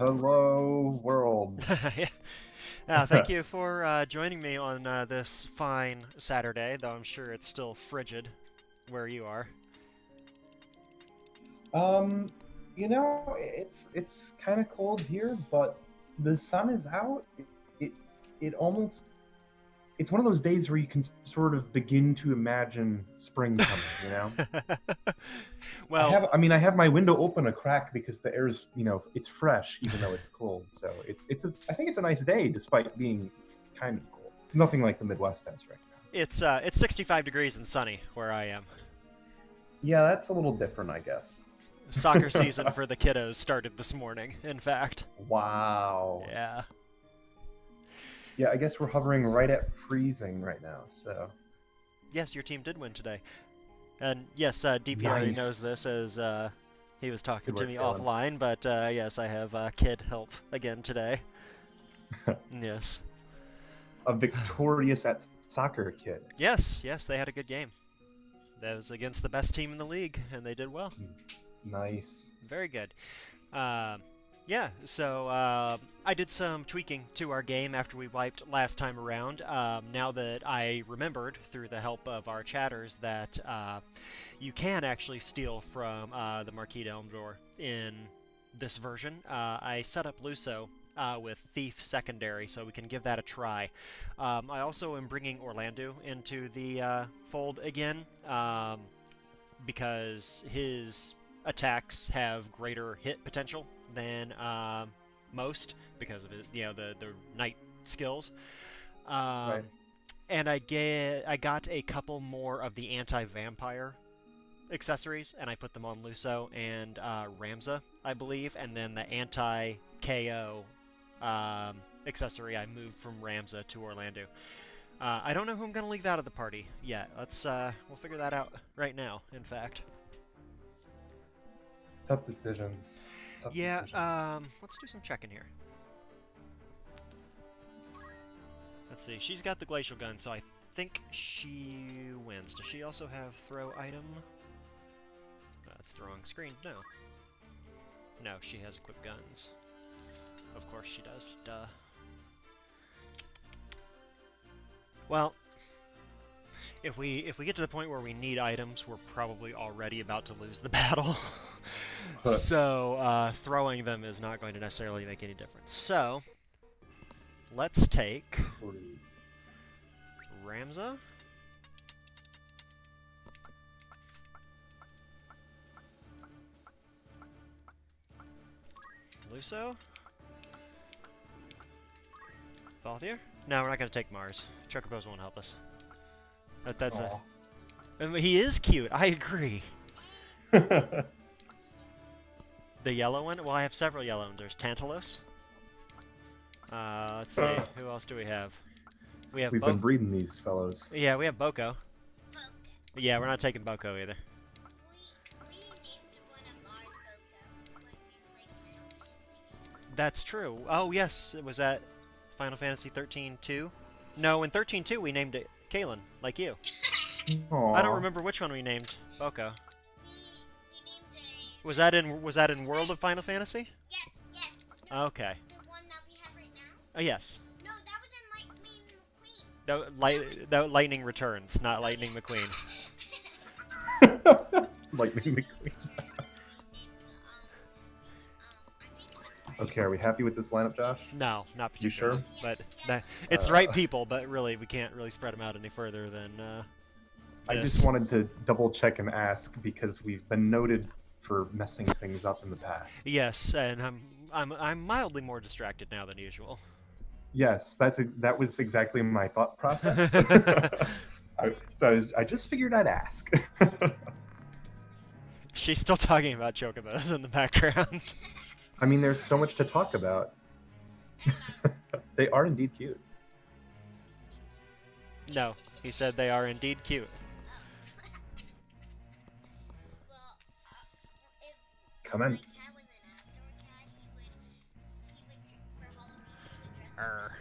Hello, world. Thank you for joining me on this fine Saturday, though I'm sure it's still frigid where you are. Um, it's kind of cold here, but the sun is out. It it almost it's one of those days where you can sort of begin to imagine spring coming. Well, I have my window open a crack because the air is, it's fresh even though it's cold. So I think it's a nice day despite being kind of cold. It's nothing like the Midwest has right now. it's 65 degrees and sunny where I am. Yeah, that's a little different, I guess. Soccer season for the kiddos started this morning, in fact. Wow. Yeah. Yeah, I guess we're hovering right at freezing right now, so. Yes, your team did win today. And yes, DP already knows Nice. this as he was talking Good to work, me Kalen. offline, but yes, I have kid help again today. Yes. A victorious at soccer kid. Yes, they had a good game. That was against the best team in the league, and they did well. Nice. Very good. Yeah, so I did some tweaking to our game after we wiped last time around. Now that I remembered through the help of our chatters that you can actually steal from the Marquis Elmdore in this version, I set up Luso with Thief secondary, so we can give that a try. I also am bringing Orlando into the fold again because his attacks have greater hit potential than most because of it, the knight skills. Right. And I got a couple more of the anti-vampire accessories, and I put them on Luso and Ramza, I believe, and then the anti-KO accessory I moved from Ramza to Orlando. I don't know who I'm gonna leave out of the party yet. We'll figure that out right now. In fact. Tough decisions. Tough Yeah, decisions. let's do some checking here. Let's see, she's got the glacial gun, so I think she wins. Does she also have throw item? That's the wrong screen. No. No, she has equipped guns. Of course she does. Duh. Well, if we get to the point where we need items, we're probably already about to lose the battle. So throwing them is not going to necessarily make any difference. So let's take Ramza. Luso. Thothier? No, we're not going to take Mars. Chocobos won't help us. That's Aw. he is cute. I agree. The yellow one? Well, I have several yellow ones. There's Tantalus. Let's see. Who else do we have? We have We've been breeding these fellows. Yeah, we have Boko. Yeah, we're not taking Boko either. We named one of ours Boco when we played Final Fantasy. That's true. Oh, yes. Was that Final Fantasy 13-2? No, in 13-2 we named it Kalen, like you. Aww. I don't remember which one we named Boko. We named a... Was that in World of Final Fantasy? Yes. No, Okay. the one that we have right now? Oh, yes. No, that was in Lightning McQueen. Lightning Returns, not Lightning McQueen. Lightning McQueen. Okay, are we happy with this lineup, Josh? No, not You particularly. sure? But it's the right people, but really, we can't really spread them out any further than I this. just wanted to double check and ask because we've been noted for messing things up in the past. Yes, and I'm mildly more distracted now than usual. Yes, that was exactly my thought process. I just figured I'd ask. She's still talking about chocobos in the background. I mean, there's so much to talk about. They are indeed cute. No, he said they are indeed cute. Well, if Commence. my dad was an outdoor cat, for Halloween, he would dress Err.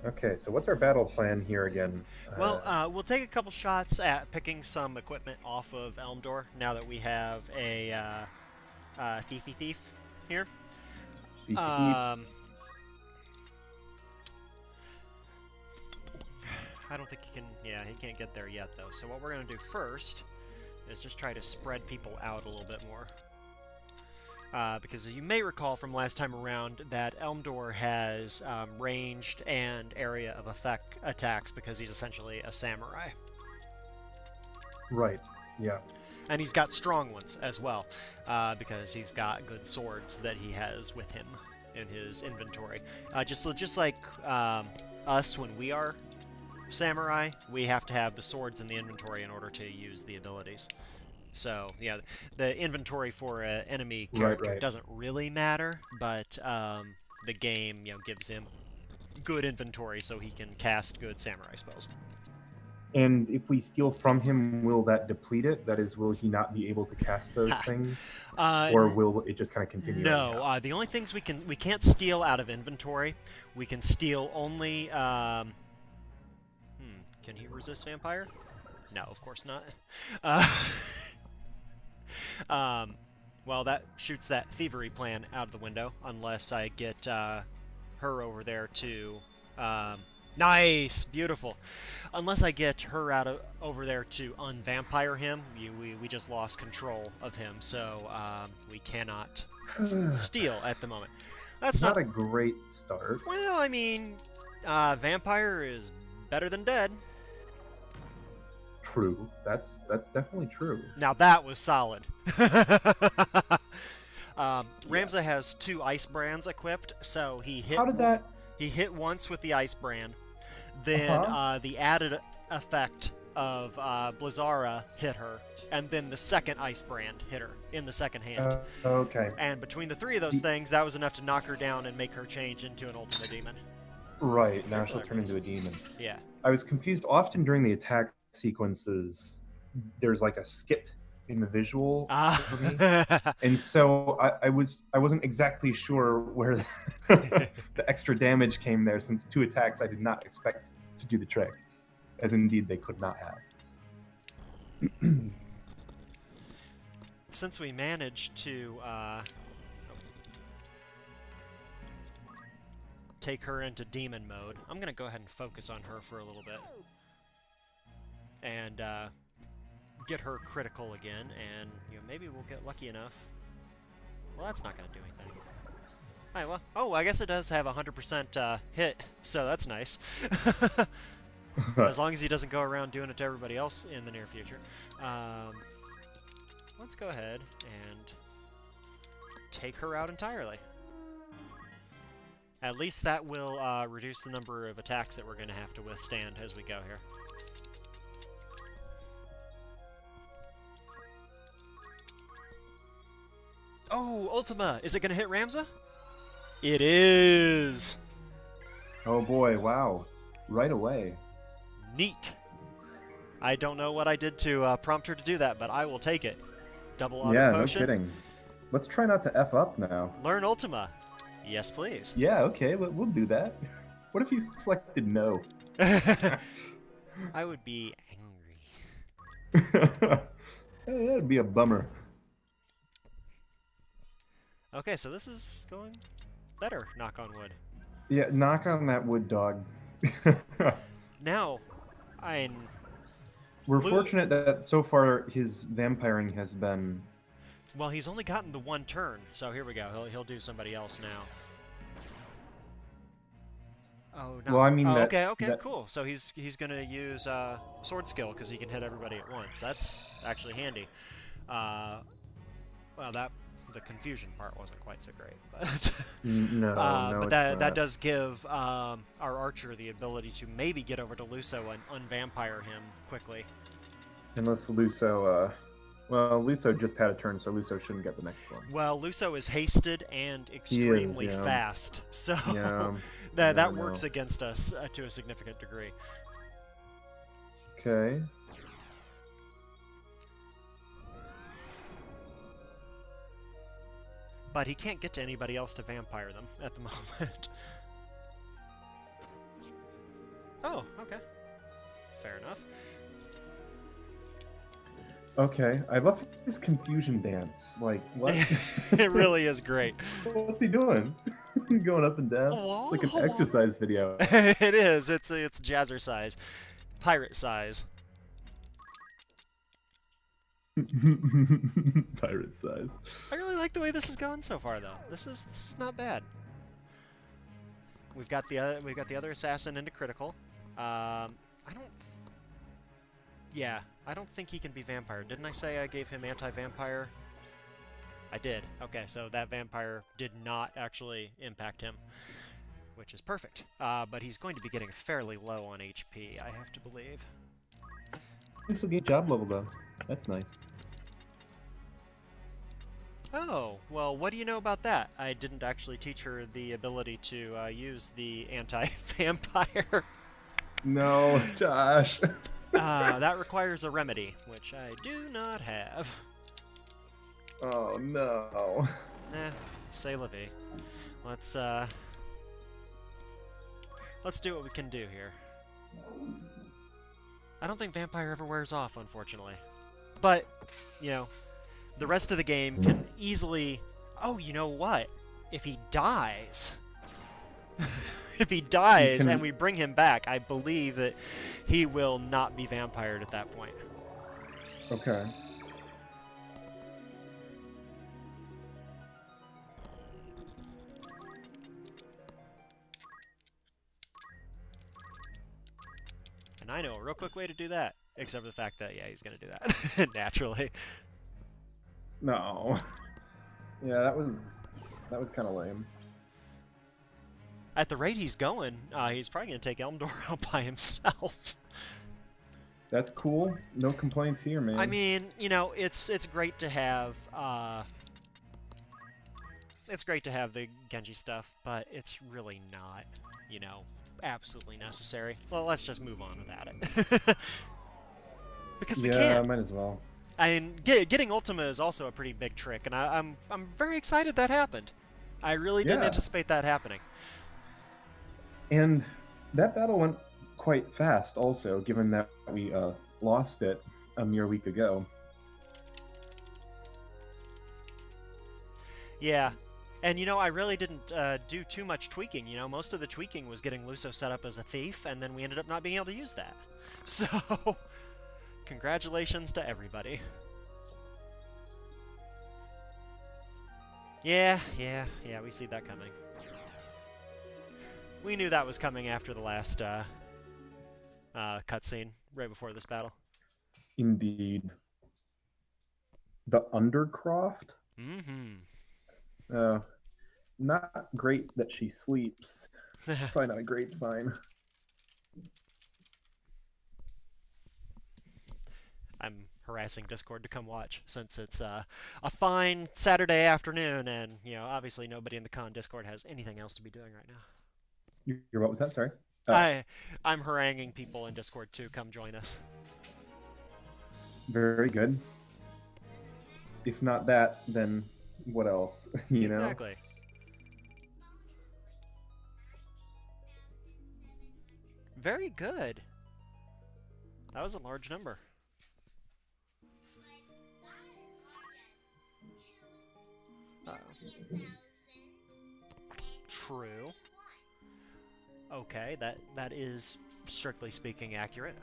Okay, so what's our battle plan here again? Well, we'll take a couple shots at picking some equipment off of Elmdore now that we have a Thief here. He keeps. I don't think he can. Yeah, he can't get there yet, though. So what we're gonna do first is just try to spread people out a little bit more. Because you may recall from last time around that Elmdore has ranged and area of effect attacks because he's essentially a samurai. Right. Yeah. And he's got strong ones as well, because he's got good swords that he has with him in his inventory. Just like us when we are samurai, we have to have the swords in the inventory in order to use the abilities. So, yeah, the inventory for an enemy character doesn't really matter, but the game, gives him good inventory so he can cast good samurai spells. And if we steal from him, will that deplete it? That is, will he not be able to cast those things, or will it just kind of continue? No, the only things we can't steal out of inventory. We can steal only. Can he resist vampire? No, of course not. Well, that shoots that thievery plan out of the window, unless I get her over there to... nice! Beautiful. Unless I get her over there to unvampire him, we just lost control of him, so we cannot steal at the moment. That's not a great start. Well, I mean, vampire is better than dead. True. That's definitely true. Now that was solid. Ramza has 2 ice brands equipped, so he hit. How did that? He hit once with the ice brand, then the added effect of Blizzara hit her, and then the second ice brand hit her in the second hand. Okay. And between the 3 of those things, that was enough to knock her down and make her change into an Ultima demon. Right. Now she'll turn into a demon. Yeah. I was confused. Often during the attack sequences, there's like a skip in the visual for me, and so I wasn't exactly sure where the extra damage came there, since 2 attacks I did not expect to do the trick, as indeed they could not have. Since we managed to take her into demon mode, I'm gonna go ahead and focus on her for a little bit. And get her critical again, and maybe we'll get lucky enough. Well, that's not going to do anything. Alright, well, I guess it does have 100% hit, so that's nice. As long as he doesn't go around doing it to everybody else in the near future. Let's go ahead and take her out entirely. At least that will reduce the number of attacks that we're going to have to withstand as we go here. Oh, Ultima! Is it going to hit Ramza? It is! Oh boy, wow. Right away. Neat. I don't know what I did to prompt her to do that, but I will take it. Double auto potion. No kidding. Let's try not to F up now. Learn Ultima. Yes, please. Yeah, okay, we'll do that. What if you selected no? I would be angry. That'd be a bummer. Okay, so this is going better, knock on wood. Yeah, knock on that wood, dog. Now, we're fortunate that so far his vampiring has been... Well, he's only gotten the 1 turn, so here we go. He'll do somebody else now. Oh, no. Well, I mean... okay, cool. So he's going to use sword skill, because he can hit everybody at once. That's actually handy. Well, the confusion part wasn't quite so great, but no, but that does give our archer the ability to maybe get over to Luso and unvampire him quickly. Unless Luso, well, Luso just had a turn, so Luso shouldn't get the next one. Well, Luso is hasted and extremely fast, so that works against us to a significant degree. Okay. But he can't get to anybody else to vampire them at the moment. Oh, okay. Fair enough. Okay, I love his confusion dance. Like, what? It really is great. What's he doing? Going up and down? It's like an exercise video. It is. It's jazzercise, pirate size. Pirate size. I really like the way this is going so far, though. This is not bad. We've got the other assassin into critical. I don't think he can be vampire. Didn't I say I gave him anti-vampire? I did. Okay, so that vampire did not actually impact him, which is perfect. But he's going to be getting fairly low on HP, I have to believe. This will get job level though. That's nice. Oh, well, what do you know about that? I didn't actually teach her the ability to use the anti-vampire. No, Josh. That requires a remedy, which I do not have. Oh no. C'est la vie. Let's do what we can do here. I don't think vampire ever wears off, unfortunately. But, you know, the rest of the game can easily... Oh, you know what? If he dies... if he dies and we bring him back, I believe that he will not be vampired at that point. Okay. And I know a real quick way to do that, except for the fact that, yeah, he's going to do that, naturally. No. Yeah, that was kind of lame. At the rate he's going, he's probably going to take Elmdore out by himself. That's cool. No complaints here, man. I mean, you know, it's great to have the Genji stuff, but it's really not, you know, absolutely necessary. Well, let's just move on without it. Because we yeah, can't. might as well. I mean, getting Ultima is also a pretty big trick, and I'm very excited that happened. I really didn't anticipate that happening. And that battle went quite fast also, given that we lost it a mere week ago. Yeah. And, you know, I really didn't do too much tweaking. You know, most of the tweaking was getting Luso set up as a thief, and then we ended up not being able to use that. So, congratulations to everybody. Yeah, we see that coming. We knew that was coming after the last cutscene, right before this battle. Indeed. The Undercroft? Mm-hmm. Not great that she sleeps. Probably not a great sign. I'm harassing Discord to come watch, since it's a fine Saturday afternoon, and, you know, obviously nobody in the con Discord has anything else to be doing right now. What was that? Sorry? I'm haranguing people in Discord to come join us. Very good. If not that, then what else? You know? Exactly. Very good. That was a large number. True. Okay, that is, strictly speaking, accurate.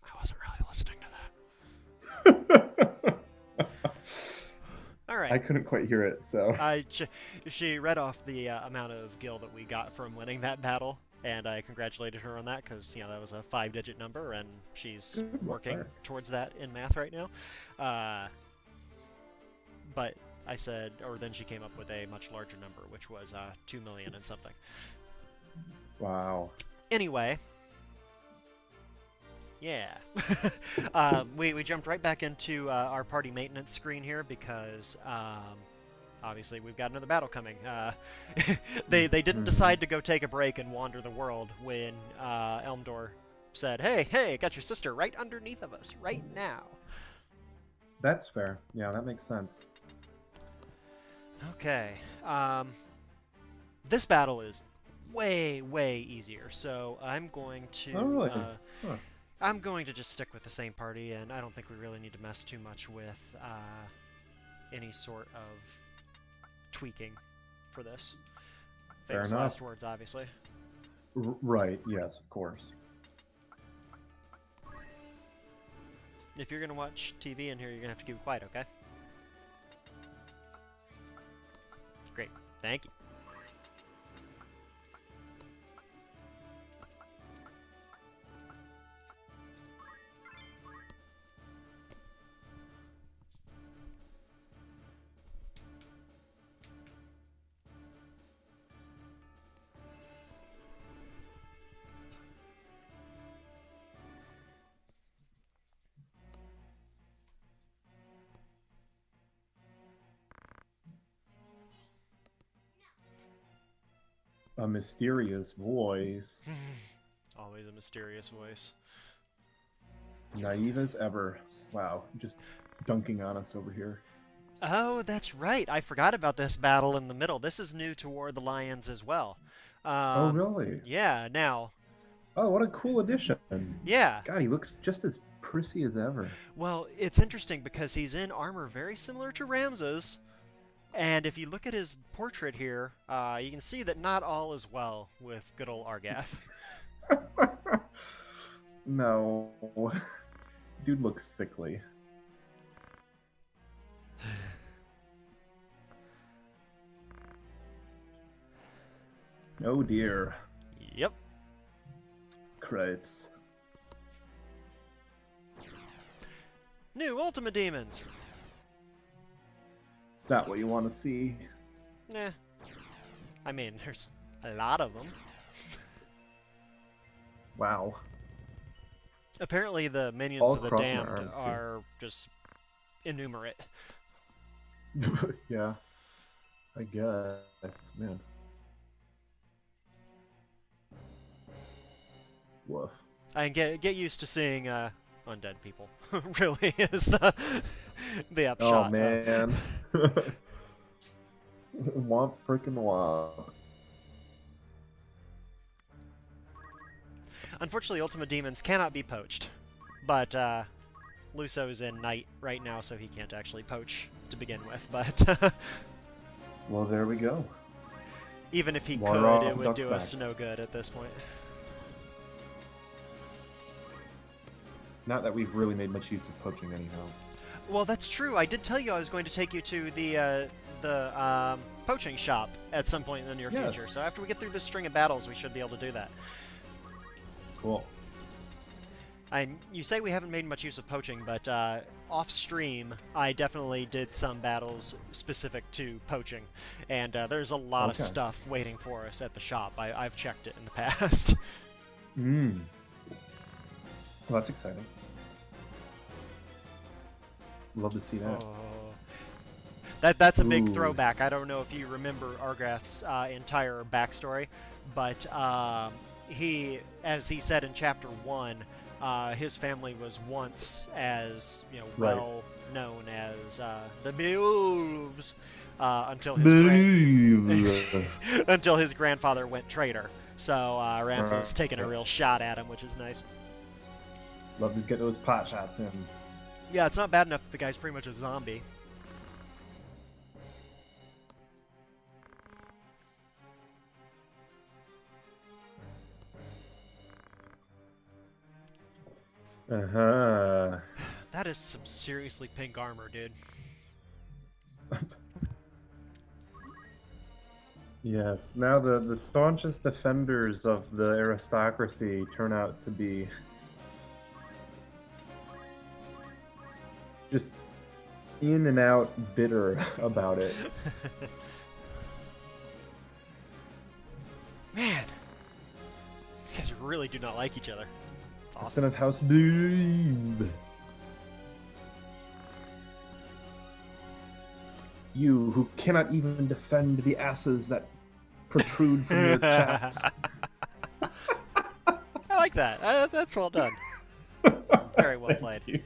I wasn't really listening to that. All right. I couldn't quite hear it, so... She read off the amount of gil that we got from winning that battle, and I congratulated her on that, because, you know, that was a 5-digit number, and she's working towards that in math right now. But I said, or then she came up with a much larger number, which was 2 million and something. Wow. Anyway, yeah. We jumped right back into our party maintenance screen here because obviously we've got another battle coming. They didn't decide to go take a break and wander the world when Elmdore said, hey, got your sister right underneath of us right now. That's fair. Yeah, that makes sense. Okay. This battle is way easier. So I'm going to Oh, really? Huh. I'm going to just stick with the same party, and I don't think we really need to mess too much with any sort of tweaking for this. Fair Famous enough. last words, obviously. Right, yes, of course. If you're gonna watch TV in here, you're gonna have to keep it quiet, okay? Great, thank you. A mysterious voice. Always a mysterious voice. Naive as ever. Wow, just dunking on us over here. Oh, that's right. I forgot about this battle in the middle. This is new to War of the Lions as well. Oh, really? Yeah, now. Oh, what a cool addition. Yeah. God, he looks just as prissy as ever. Well, it's interesting because he's in armor very similar to Ramses. And if you look at his portrait here, you can see that not all is well with good old Argath. No. Dude looks sickly. Oh dear. Yep. Cripes. New Ultima Demons. Is that what you want to see? Nah. I mean, there's a lot of them. Wow. Apparently the minions All of the crossing damned arms, dude. are just innumerate. Yeah. I guess. Man. Woof. And get used to seeing undead people. Really is the upshot. Oh, man. Womp frickin' womp. Unfortunately, Ultima Demons cannot be poached, but Luso's in Knight right now, so he can't actually poach to begin with. But Well, there we go. even if he Water could, off, it would duck's do us back. no good at this point. Not that we've really made much use of poaching anyhow. Well, that's true. I did tell you I was going to take you to the poaching shop at some point in the near Yes. future. So after we get through this string of battles, we should be able to do that. Cool. You say we haven't made much use of poaching, but off stream, I definitely did some battles specific to poaching, and there's a lot of Okay. stuff waiting for us at the shop. I've checked it in the past. Well, that's exciting. Love to see that. Oh. That's a big Ooh. throwback. I don't know if you remember Argath's entire backstory, but he, as he said in Chapter 1, his family was once as Right. well known as the Beowulfs until his until his grandfather went traitor. So Ramses taking a real shot at him, which is nice. Love to get those pot shots in. Yeah, it's not bad enough that the guy's pretty much a zombie. Uh-huh. That is some seriously pink armor, dude. Yes. Now the staunchest defenders of the aristocracy turn out to be just in and out bitter about it. Man, these guys really do not like each other. It's Son awesome. of House Beeb. You who cannot even defend the asses that protrude from your chaps. I like that. That's well done. Very well played. You.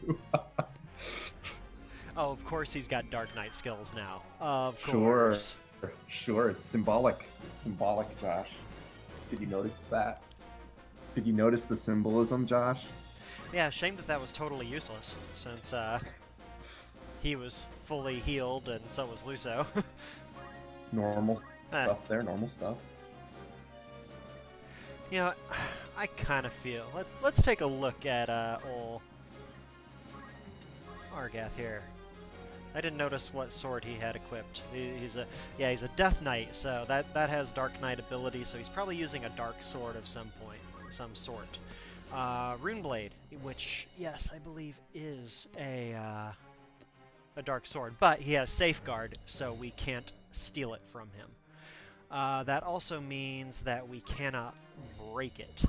Oh, of course he's got Dark Knight skills now. Of Sure. course. Sure, it's symbolic. It's symbolic, Josh. Did you notice that? Did you notice the symbolism, Josh? Yeah, shame that was totally useless, since he was fully healed and so was Luso. Normal stuff there, normal stuff. You know, I kind of feel... Let's take a look at ol' Argath here. I didn't notice what sword he had equipped. He's a Death Knight, so that has Dark Knight ability, so he's probably using a dark sword of some sort. Runeblade, which, yes, I believe is a dark sword, but he has Safeguard, so we can't steal it from him. That also means that we cannot break it,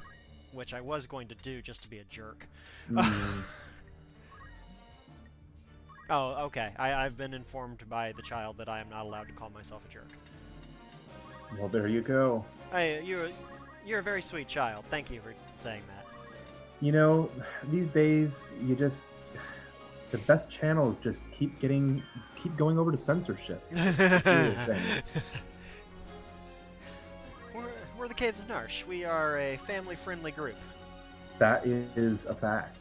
which I was going to do just to be a jerk. Oh, okay. I've been informed by the child that I am not allowed to call myself a jerk. Well, there you go. You're a very sweet child. Thank you for saying that. You know, these days, the best channel is just keep going over to censorship. That's really the thing. We're the Cave of Narsh. We are a family-friendly group. That is a fact.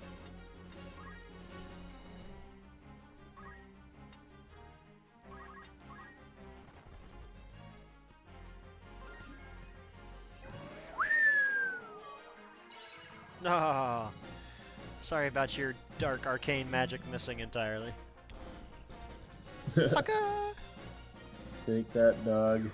Oh, sorry about your dark arcane magic missing entirely. Sucker! Take that, dog.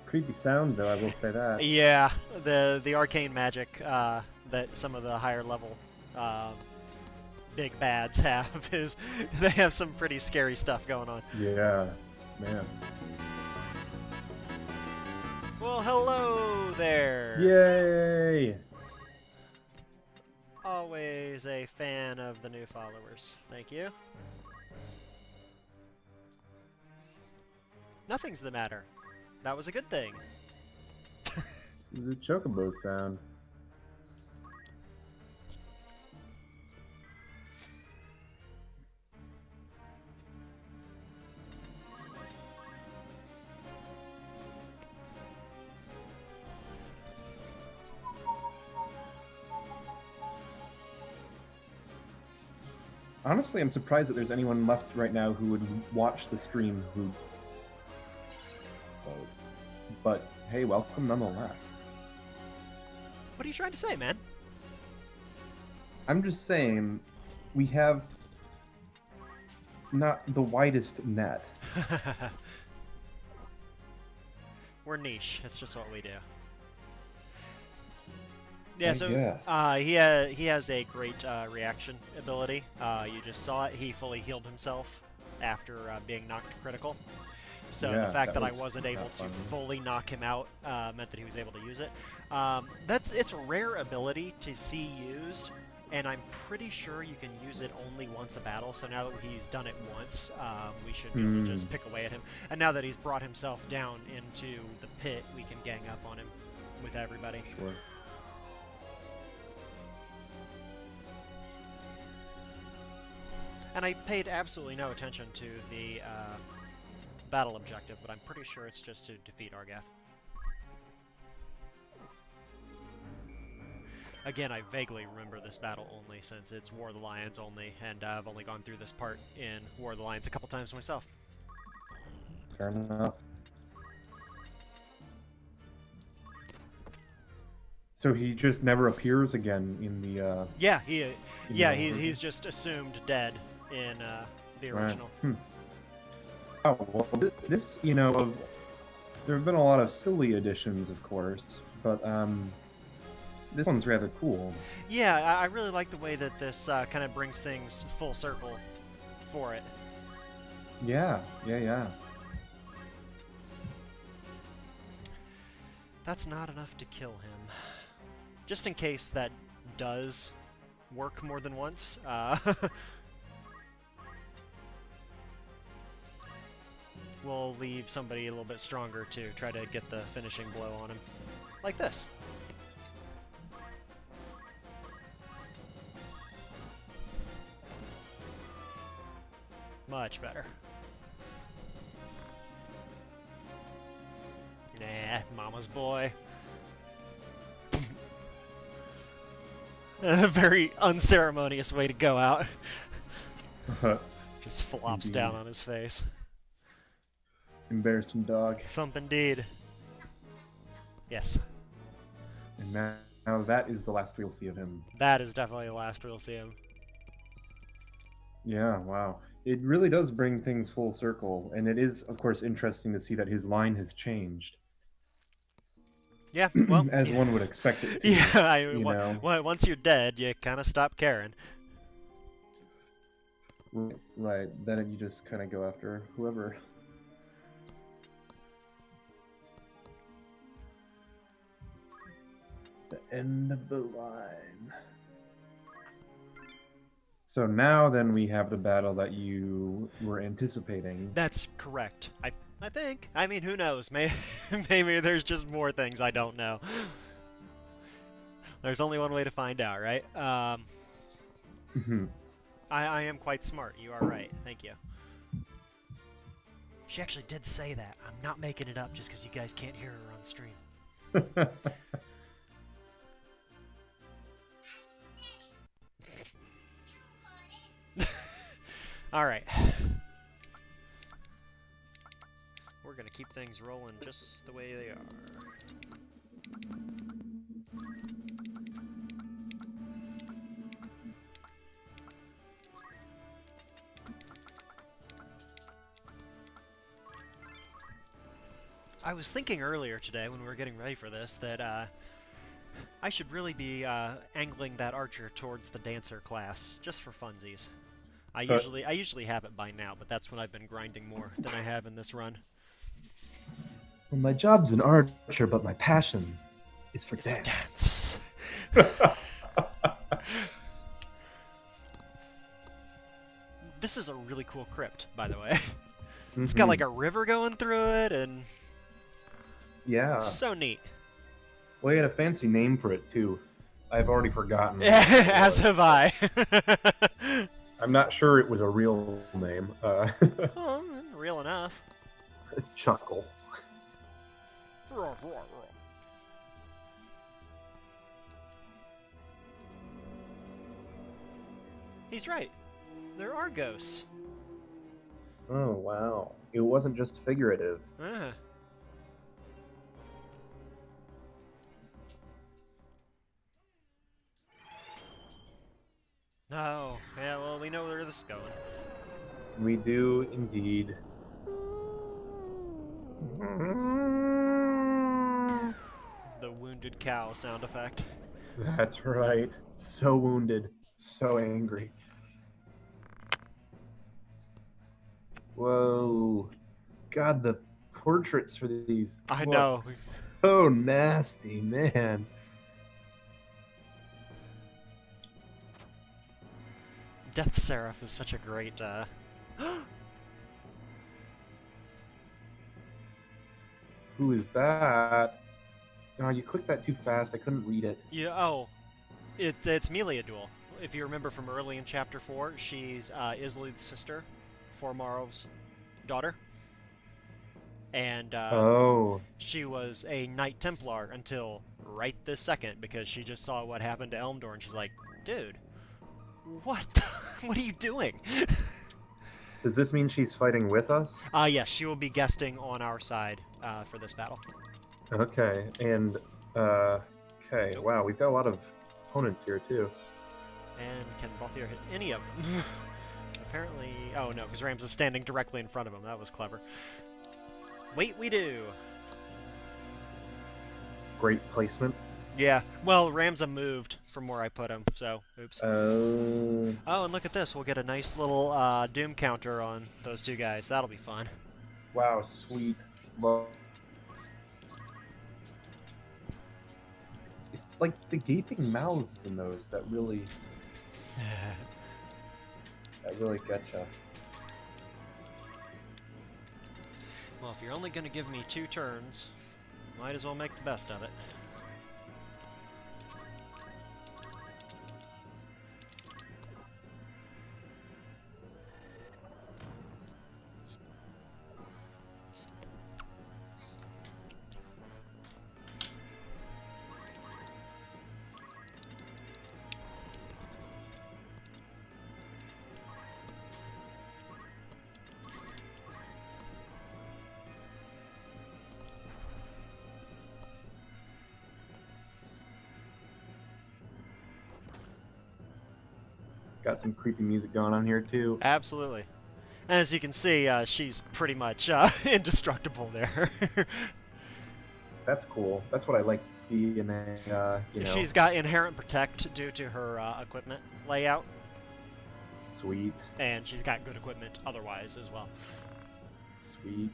Creepy sound, though, I will say that. Yeah, the arcane magic that some of the higher level big bads have they have some pretty scary stuff going on. Yeah, man. Well, hello there. Yay! Always a fan of the new followers. Thank you. Nothing's the matter. That was a good thing. It's a chocobo sound. Honestly, I'm surprised that there's anyone left right now who would watch the stream who... But, hey, welcome nonetheless. What are you trying to say, man? I'm just saying, we have not the widest net. We're niche. It's just what we do. Yeah, so he has a great reaction ability. You just saw it. He fully healed himself after being knocked critical. So Yeah, the fact that I was wasn't able to fun. fully knock him out meant that he was able to use it. It's a rare ability to see used, and I'm pretty sure you can use it only once a battle. So now that he's done it once, we should be able to just pick away at him. And now that he's brought himself down into the pit, we can gang up on him with everybody. Sure. And I paid absolutely no attention to the battle objective, but I'm pretty sure it's just to defeat Argath. Again, I vaguely remember this battle only since it's War of the Lions only, and I've only gone through this part in War of the Lions a couple times myself. Fair enough. So he just never appears again in the... Yeah, he's just assumed dead in the original. Right. Oh, well, this, you know, there have been a lot of silly additions, of course, but this one's rather cool. Yeah, I really like the way that this kind of brings things full circle for it. Yeah. That's not enough to kill him. Just in case that does work more than once. We'll leave somebody a little bit stronger to try to get the finishing blow on him. Like this. Much better. Nah, mama's boy. A very unceremonious way to go out. Just flops Indeed. down on his face. Embarrassing dog. Thump indeed. Yes. And now that is the last we'll see of him. That is definitely the last we'll see him. Yeah, wow. It really does bring things full circle, and it is, of course, interesting to see that his line has changed. Yeah, well... As one would expect it to. Yeah, you know? once you're dead, you kind of stop caring. Right, then you just kind of go after whoever. The end of the line. So now then we have the battle that you were anticipating. That's correct. I think. I mean, who knows? Maybe there's just more things I don't know. There's only one way to find out, right? I am quite smart. You are right. Thank you. She actually did say that. I'm not making it up just because you guys can't hear her on stream. All right. We're going to keep things rolling just the way they are. I was thinking earlier today when we were getting ready for this that I should really be angling that archer towards the dancer class just for funsies. I usually have it by now, but that's when I've been grinding more than I have in this run. Well, my job's an archer, but my passion is for dance. This is a really cool crypt, by the way. It's got like a river going through it, and yeah, so neat. Well, he had a fancy name for it too. I've already forgotten. As have I. I'm not sure it was a real name. Well, real enough. Chuckle. He's right. There are ghosts. Oh, wow. It wasn't just figurative. Oh, yeah, well, we know where this is going. We do indeed. The wounded cow sound effect. That's right. So wounded. So angry. Whoa. God, the portraits for these I know. So nasty, man. Death Seraph is such a great, Who is that? Oh, you clicked that too fast. I couldn't read it. Yeah, oh. It's Meliadul. If you remember from early in Chapter 4, she's Islud's sister, Formarov's daughter. And she was a Knight Templar until right this second, because she just saw what happened to Elmdore, and she's like, dude, what? What are you doing? Does this mean she's fighting with us? Yes, she will be guesting on our side for this battle. Okay, and, okay, wow, we've got a lot of opponents here, too. And can Bothier hit any of them? Apparently... Oh, no, because Rams is standing directly in front of him. That was clever. Wait, we do! Great placement. Yeah, well, Ramza moved from where I put him, so, oops. Oh, and look at this. We'll get a nice little Doom counter on those two guys. That'll be fun. wow, sweet. Well, it's like the gaping mouths in those that really getcha. Well, if you're only going to give me 2 turns, might as well make the best of it. Got some creepy music going on here too. Absolutely. And as you can see, she's pretty much indestructible there. That's cool. That's what I like to see in a, you know. She's got inherent protect due to her equipment layout. Sweet. And she's got good equipment otherwise as well. Sweet.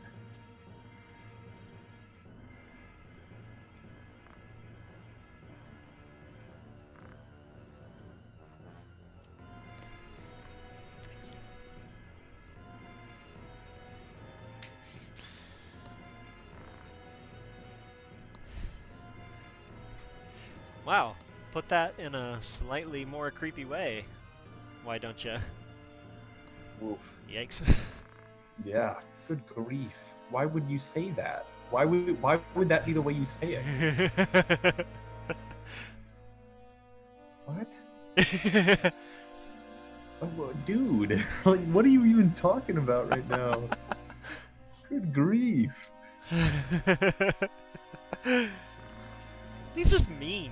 Wow, put that in a slightly more creepy way. Why don't you? Woof. Yikes. Yeah. Good grief. Why would you say that? Why would that be the way you say it? What? Oh, dude, like, what are you even talking about right now? Good grief. He's just mean.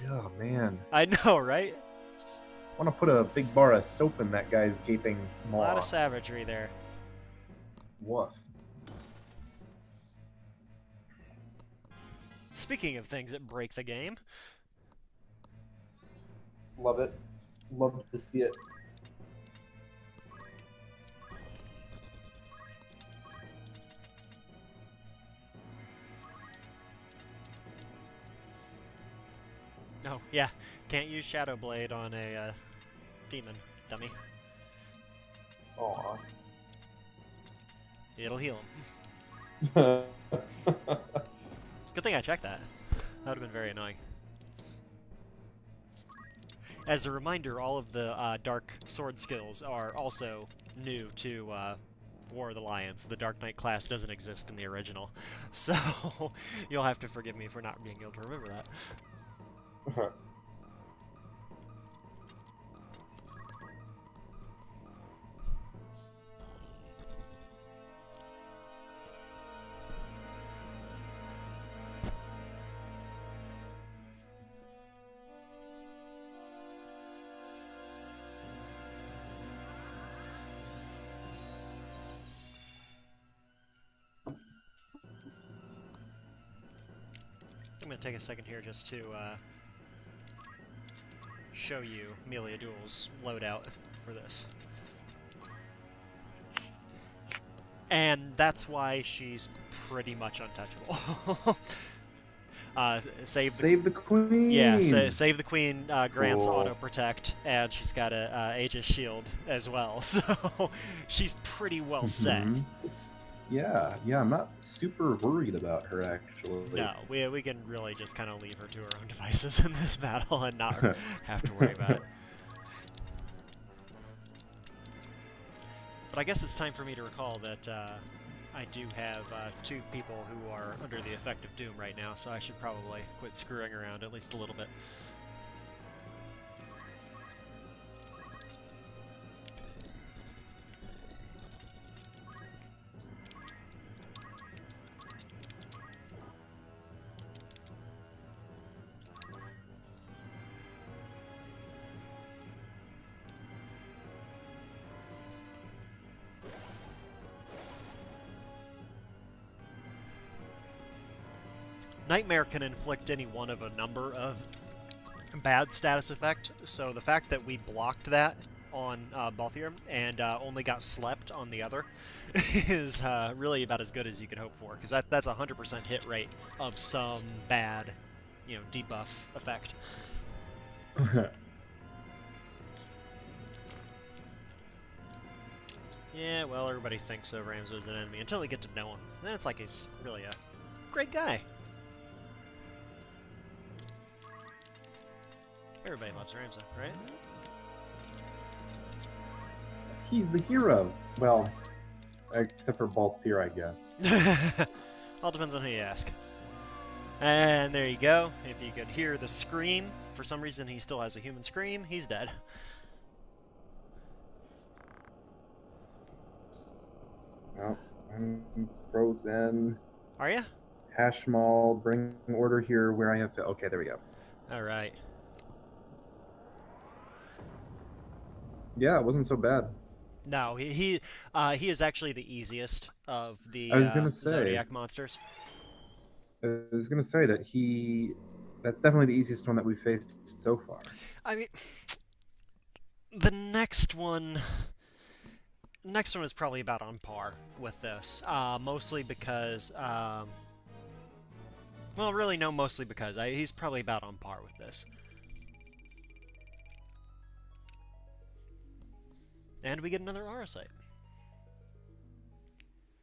Oh, man. I know, right? I want to put a big bar of soap in that guy's gaping maw. A lot of savagery there. Woof. Speaking of things that break the game. Love it. Love to see it. Oh, yeah. Can't use Shadow Blade on a demon dummy. Aw. It'll heal him. Good thing I checked that. That would have been very annoying. As a reminder, all of the Dark Sword skills are also new to War of the Lions. The Dark Knight class doesn't exist in the original. So, you'll have to forgive me for not being able to remember that. I'm going to take a second here just to show you Melia Duel's loadout for this. And that's why she's pretty much untouchable. Save the Queen! Yeah, Save the Queen grants Cool. auto-protect, and she's got a Aegis shield as well, so she's pretty well set. Yeah, I'm not super worried about her, actually. No, we can really just kind of leave her to her own devices in this battle and not have to worry about it. But I guess it's time for me to recall that I do have 2 people who are under the effect of Doom right now, so I should probably quit screwing around at least a little bit. Nightmare can inflict any one of a number of bad status effect, so the fact that we blocked that on Balthier and only got slept on the other is really about as good as you could hope for, because that's a 100% hit rate of some bad, debuff effect. Yeah, well, everybody thinks of Ramzo's an enemy until they get to know him. Then it's like he's really a great guy. Everybody loves Ramzo, right? He's the hero. Well, except for Balthier, I guess. All depends on who you ask. And there you go. If you could hear the scream, for some reason he still has a human scream, he's dead. Well, I'm frozen. Are you? Hash mall, bring order here where I have to... Okay, there we go. Alright. Yeah, it wasn't so bad. No, he is actually the easiest of I the was gonna say, Zodiac monsters. that that's definitely the easiest one that we've faced so far. I mean, the next one is probably about on par with this. Mostly because, well, really no, mostly because he's probably about on par with this. And we get another aura site.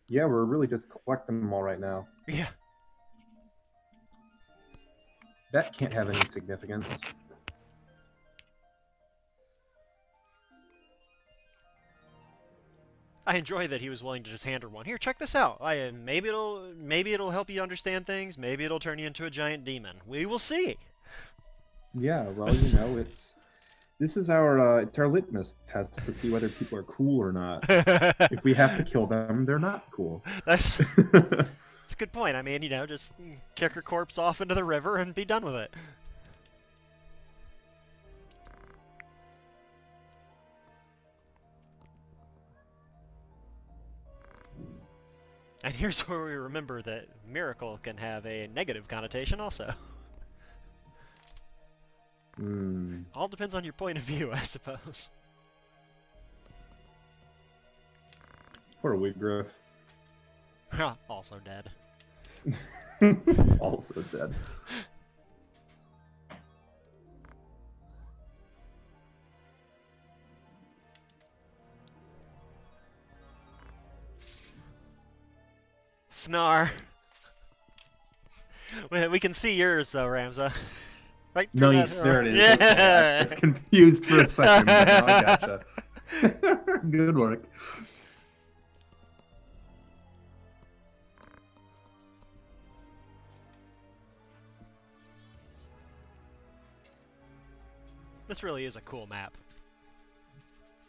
Yeah, we're really just collecting them all right now. Yeah. That can't have any significance. I enjoy that he was willing to just hand her one. Here, check this out. Maybe it'll help you understand things. Maybe it'll turn you into a giant demon. We will see. Yeah, well, you know, this is our it's our litmus test to see whether people are cool or not. If we have to kill them, they're not cool. That's a good point. I mean, you know, just kick her corpse off into the river and be done with it. And here's where we remember that miracle can have a negative connotation also. All depends on your point of view, I suppose. Poor Eagrose. Also dead. Also dead. Fnar. We can see yours though, Ramza. Right. Nice, there it is. Yeah. Okay, I was confused for a second, but now I gotcha. Good work. This really is a cool map.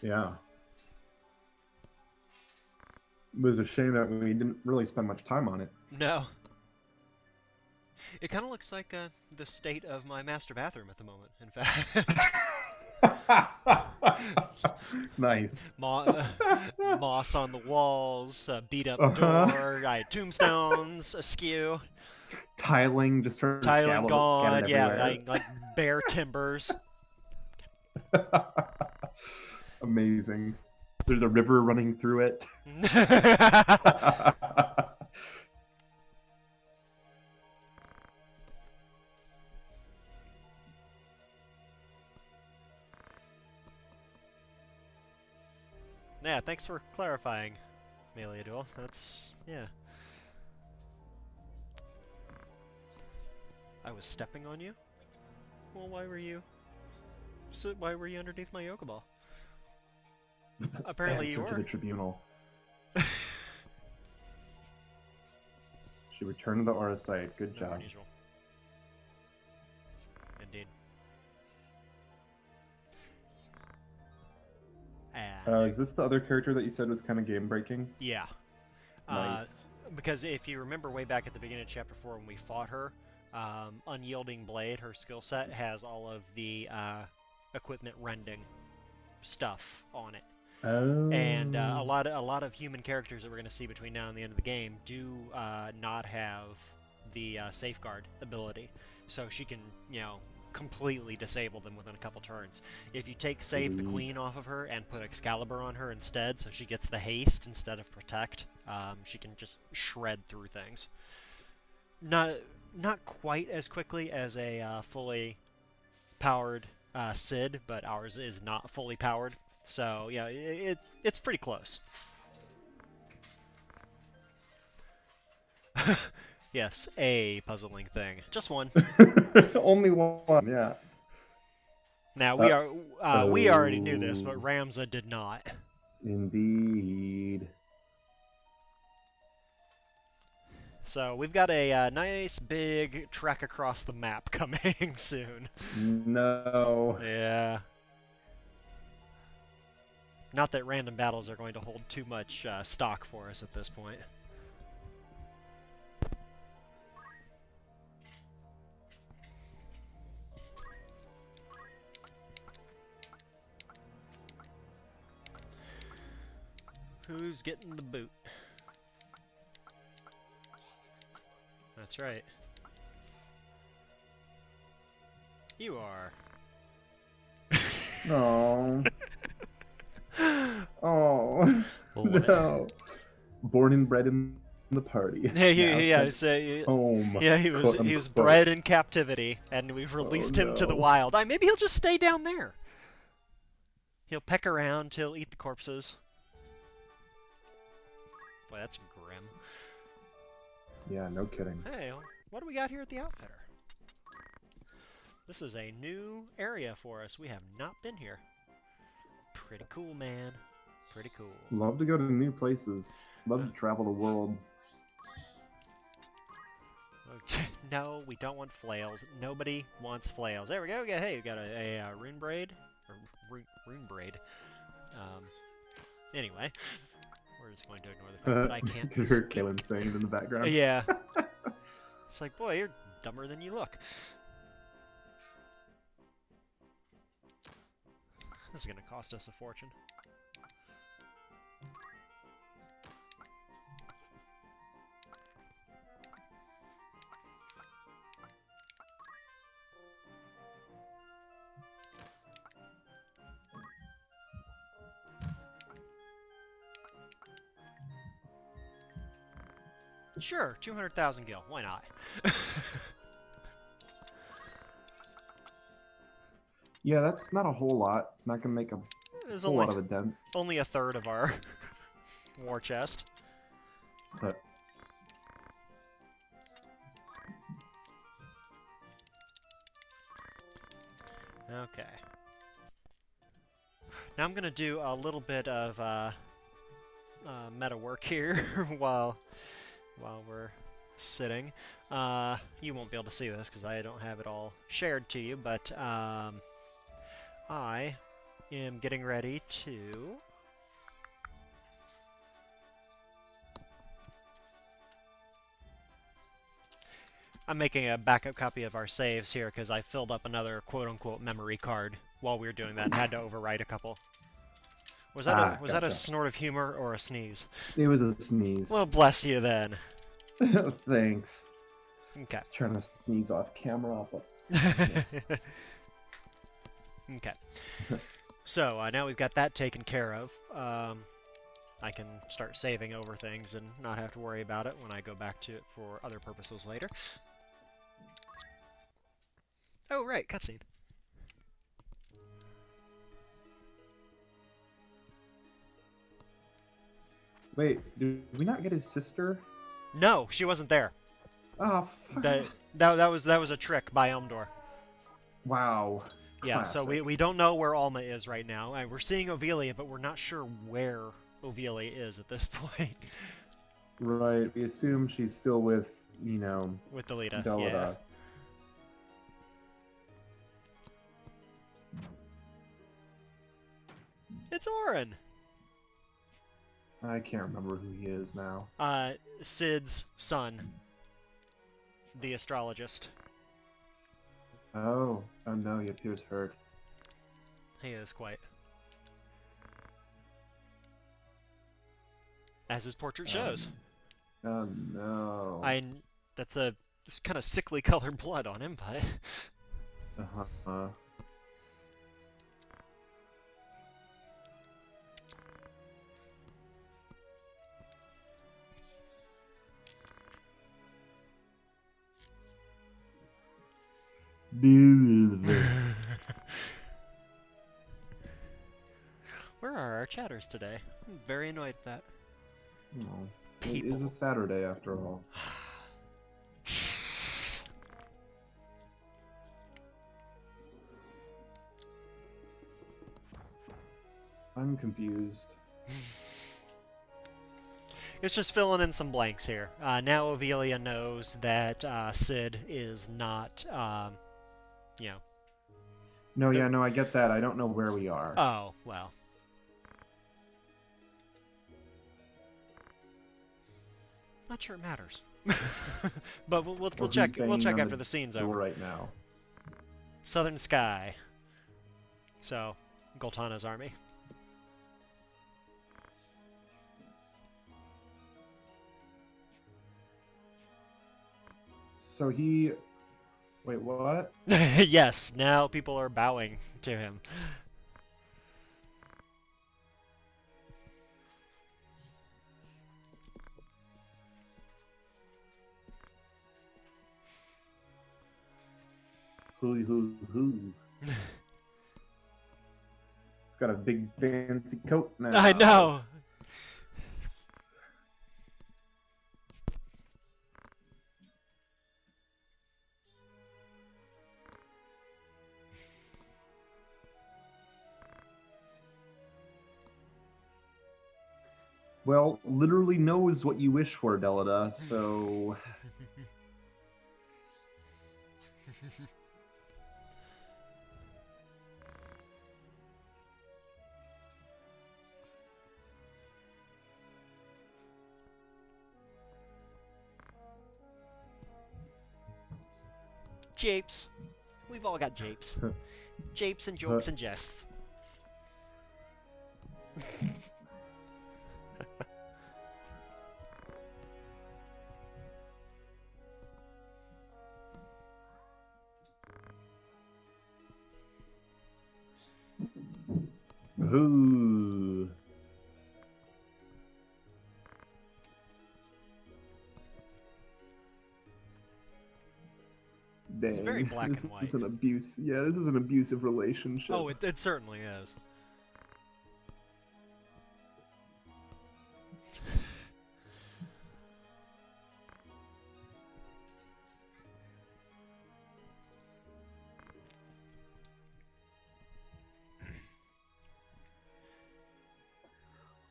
Yeah. It was a shame that we didn't really spend much time on it. No. It kind of looks like the state of my master bathroom at the moment, in fact. Nice. Moss on the walls, beat up door, I had tombstones askew. Tiling just sort of Tiling gone, yeah, everywhere. like bare timbers. Amazing. There's a river running through it. Yeah, thanks for clarifying, Meliadul. That's, yeah. I was stepping on you? Well, why were you underneath my yoga ball? Apparently you were. To the tribunal. She returned to the aura site. Good job. Unusual. Indeed. And Is this the other character that you said was kind of game breaking? yeah. Nice. Because if you remember way back at the beginning of Chapter 4 when we fought her, Unyielding Blade, her skill set, has all of the equipment rending stuff on it. Oh. And a lot of human characters that we're going to see between now and the end of the game do not have the safeguard ability, so she can, you know, completely disable them within a couple turns. If you take Save the Queen off of her and put Excalibur on her instead, so she gets the haste instead of protect, she can just shred through things. Not quite as quickly as a fully powered Cid, but ours is not fully powered. So yeah, it's pretty close. Yes, a puzzling thing. Just one. Only one, yeah. Now we already knew this, but Ramza did not. Indeed. So we've got a nice big trek across the map coming soon. No. Yeah. Not that random battles are going to hold too much stock for us at this point. Who's getting the boot? That's right. You are. Oh. Oh. No. Born and bred in the party. Home. Yeah, he was bred in captivity, and we've released him to the wild. Maybe he'll just stay down there. He'll peck around till he'll eat the corpses. Boy, that's grim. Yeah, no kidding. Hey, what do we got here at the Outfitter? This is a new area for us. We have not been here. Pretty cool, man. Pretty cool. Love to go to new places. Love to travel the world. Okay. No, we don't want flails. Nobody wants flails. There we go. Hey, we got a rune braid. Or rune braid. Anyway, we're just going to ignore the fact that I can't. You heard Kaylin saying it in the background. Yeah. It's like, boy, you're dumber than you look. This is going to cost us a fortune. Sure, 200,000 gil. Why not? Yeah, that's not a whole lot. Not gonna make a whole lot of a dent. Only a third of our war chest. But okay. Now I'm gonna do a little bit of meta work here while we're sitting. You won't be able to see this because I don't have it all shared to you, but I am getting ready to I'm making a backup copy of our saves here because I filled up another quote-unquote memory card while we were doing that and had to overwrite a couple. Was that a snort of humor or a sneeze? It was a sneeze. Well, bless you then. Thanks. Okay. I was trying to sneeze off camera, but yes. Okay. So now we've got that taken care of. I can start saving over things and not have to worry about it when I go back to it for other purposes later. Oh, right, cutscene. Wait, did we not get his sister? No, she wasn't there. Oh, fuck. That was a trick by Elmdore. Wow. Yeah, Classic. so we don't know where Alma is right now. We're seeing Ovelia, but we're not sure where Ovelia is at this point. Right, we assume she's still with, with Delita. Delita. Yeah. It's Orin! I can't remember who he is now. Sid's son. The astrologist. Oh no, he appears hurt. He is quite. As his portrait shows. Oh no. That's a kind of sickly colored blood on him, but... Uh-huh. Where are our chatters today? I'm very annoyed at that. No. People. It is a Saturday after all. I'm confused. It's just filling in some blanks here. Now Ovelia knows that Sid is not, No, yeah, no, I get that. I don't know where we are. Oh, well. Not sure it matters. But we'll check. We'll check after the scene's over. Right now. Southern Sky. So, Goltana's army. So he... Wait, what? Yes, now people are bowing to him. Hoo. He's got a big fancy coat now. I know! Well, literally knows what you wish for, Delita, so... Japes. We've all got japes. Japes and jokes and jests. Ooh. Dang. It's very black and white. This is an abuse. Yeah, this is an abusive relationship. Oh, it certainly is.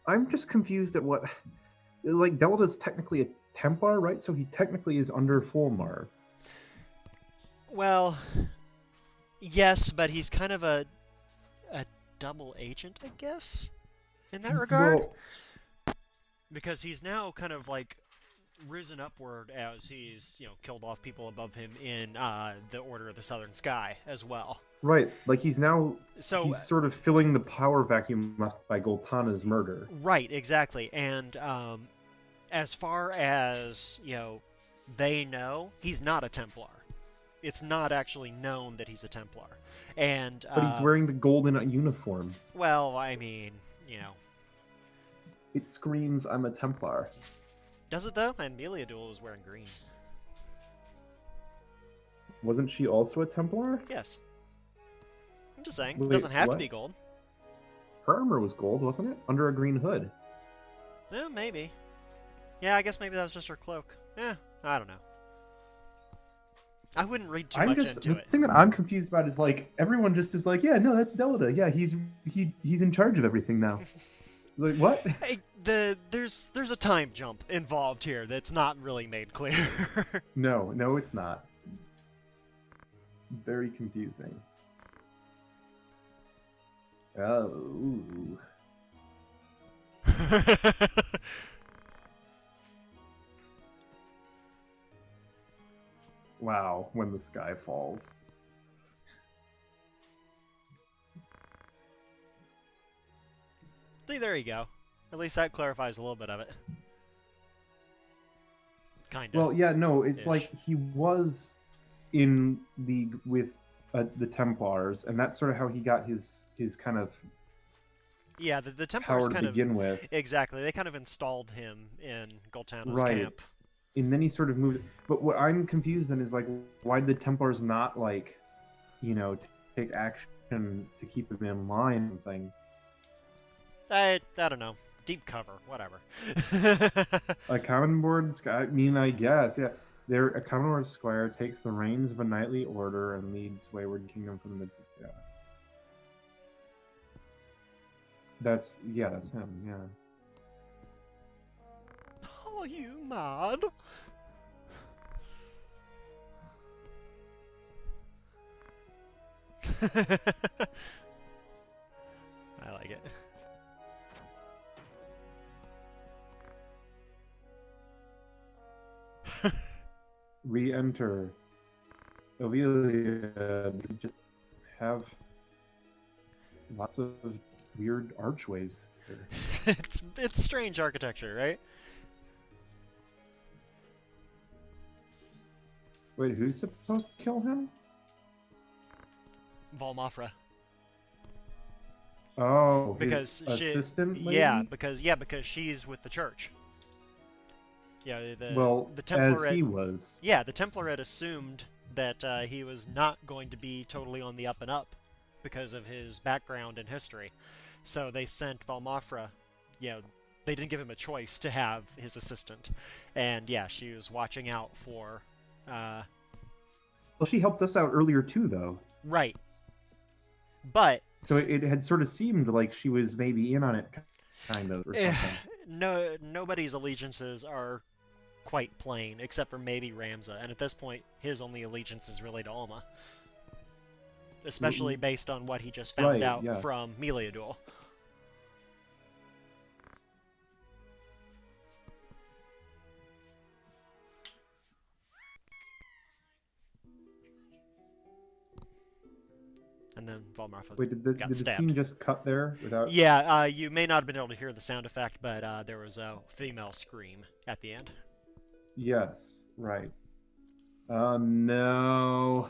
I'm just confused at what... Like, Delta's technically a Templar, right? So he technically is under Fulmar. Well, yes, but he's kind of a double agent, I guess, in that regard. Well, because he's now kind of like risen upward as he's, you know, killed off people above him in the Order of the Southern Sky as well. right, like he's So sort of filling the power vacuum left by Goltana's murder. right, exactly. And as far as, you know, they know, he's not a Templar. It's not actually known that he's a Templar. And But he's wearing the golden uniform. well, I mean, you know. It screams, I'm a Templar. Does it though? And Meliadul was wearing green. Wasn't she also a Templar? Yes. I'm just saying. Wait, It doesn't have what? to be gold. Her armor was gold, wasn't it? Under a green hood. Maybe. Yeah, I guess maybe that was just her cloak. I don't know. I wouldn't read too much into the it. thing that I'm confused about is like everyone just is like, yeah, no, that's Delita. Yeah, he's in charge of everything now. Like what? Hey, there's a time jump involved here that's not really made clear. No, it's not. Very confusing. Oh. Wow, when the sky falls. See, there you go. At least that clarifies a little bit of it. Kind of. Well, yeah, no, it's Ish. like he was in league with the Templars, and that's sort of how he got his kind of yeah, the Templars power to kind of begin with. exactly. They kind of installed him in Goltana's Right. camp. And then he sort of moved. But what I'm confused in is like, why did the Templars not like, you know, take action to keep him in line and thing? I don't know. Deep cover, whatever. A common board sky. I mean, I guess, yeah. There, a common board squire takes the reins of a knightly order and leads wayward kingdom from the midst of chaos. That's him. Yeah. Are you mad? I like it. Re-enter. Ovelia, just have lots of weird archways here. it's strange architecture, right? Wait, who's supposed to kill him? Valmafra. Oh, Because his assistant lady? Yeah, because she's with the church. Yeah, the Templar as he was. Yeah, the Templar had assumed that he was not going to be totally on the up and up because of his background and history. So they sent Valmafra, they didn't give him a choice to have his assistant. And yeah, she was watching out for... Well, she helped us out earlier too, though. Right. But... So it had sort of seemed like she was maybe in on it, kind of, or something. Nobody's allegiances are quite plain, except for maybe Ramza, and at this point, his only allegiance is really to Alma. Especially based on what he just found out from Meliador. And then Valmafra got did stabbed. The scene just cut there without? Yeah, you may not have been able to hear the sound effect, but there was a female scream at the end. Yes, right. Oh no.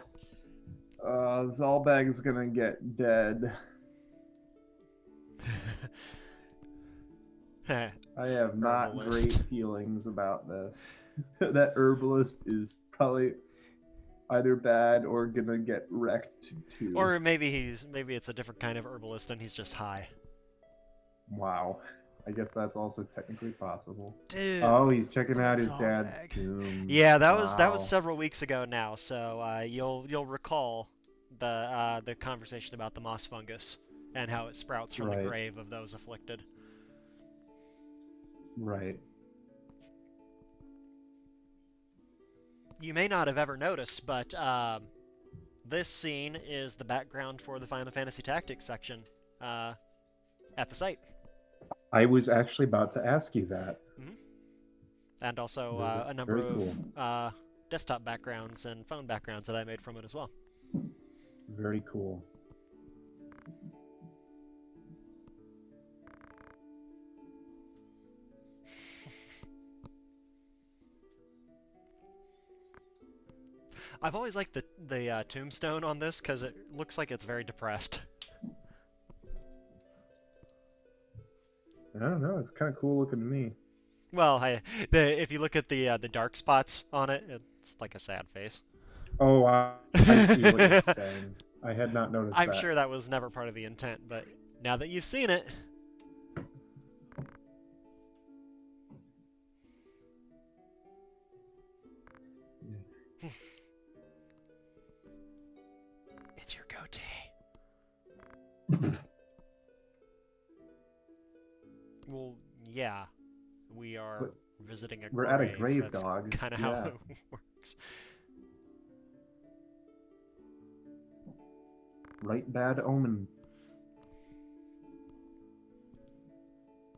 Zalbag's gonna get dead. I have not great feelings about this. That herbalist is probably either bad or gonna get wrecked too. Or maybe it's a different kind of herbalist and he's just high. Wow. I guess that's also technically possible. Dude, oh, he's checking out his dad's tomb. Yeah, that was several weeks ago now. So you'll recall the conversation about the moss fungus and how it sprouts from the grave of those afflicted. Right. You may not have ever noticed, but this scene is the background for the Final Fantasy Tactics section at the site. I was actually about to ask you that. Mm-hmm. And also a number of desktop backgrounds and phone backgrounds that I made from it as well. Very cool. I've always liked the tombstone on this because it looks like it's very depressed. I don't know. It's kind of cool looking to me. Well, if you look at the dark spots on it, it's like a sad face. Oh, I see what you're saying. I had not noticed that. I'm sure that was never part of the intent, but now that you've seen it... Yeah. It's your goatee. Well, yeah. We are visiting a grave. We're at a grave, That's dog. Kind of how it works. Right, bad omen.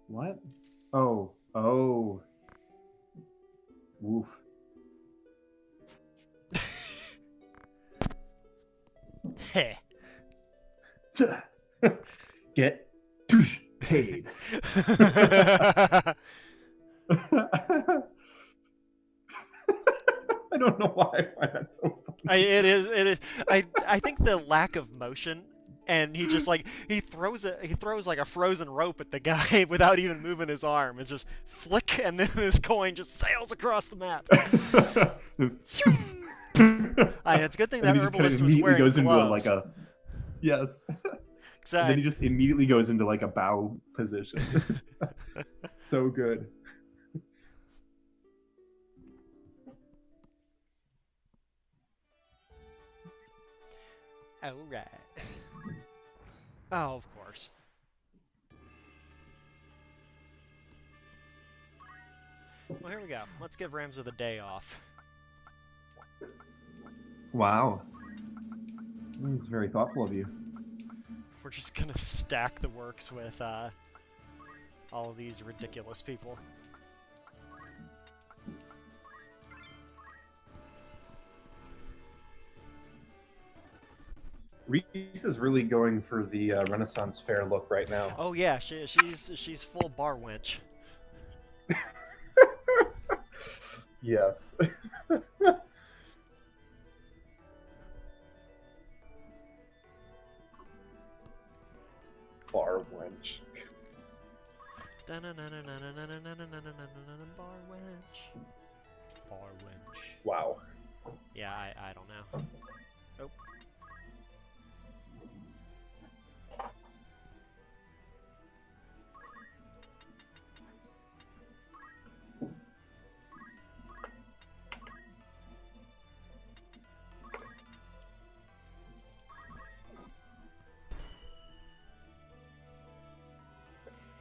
What? Oh. Woof. Heh. Get paid. I don't know why I find that so funny. It is. I think the lack of motion, and he just he throws like a frozen rope at the guy without even moving his arm. It's just flick, and then this coin just sails across the map. It's a good thing that herbalist was wearing goes gloves. Into yes. And then he just immediately goes into like a bow position. So good. Oh, right. Oh, of course. Well, here we go. Let's give Ramza the day off. Wow. That's very thoughtful of you. We're just gonna stack the works with all of these ridiculous people. Reese is really going for the Renaissance Fair look right now. Oh yeah, she's full bar wench. Yes. Bar wench. Bar wench. Bar wench. Wow. Yeah, I don't know. Oh.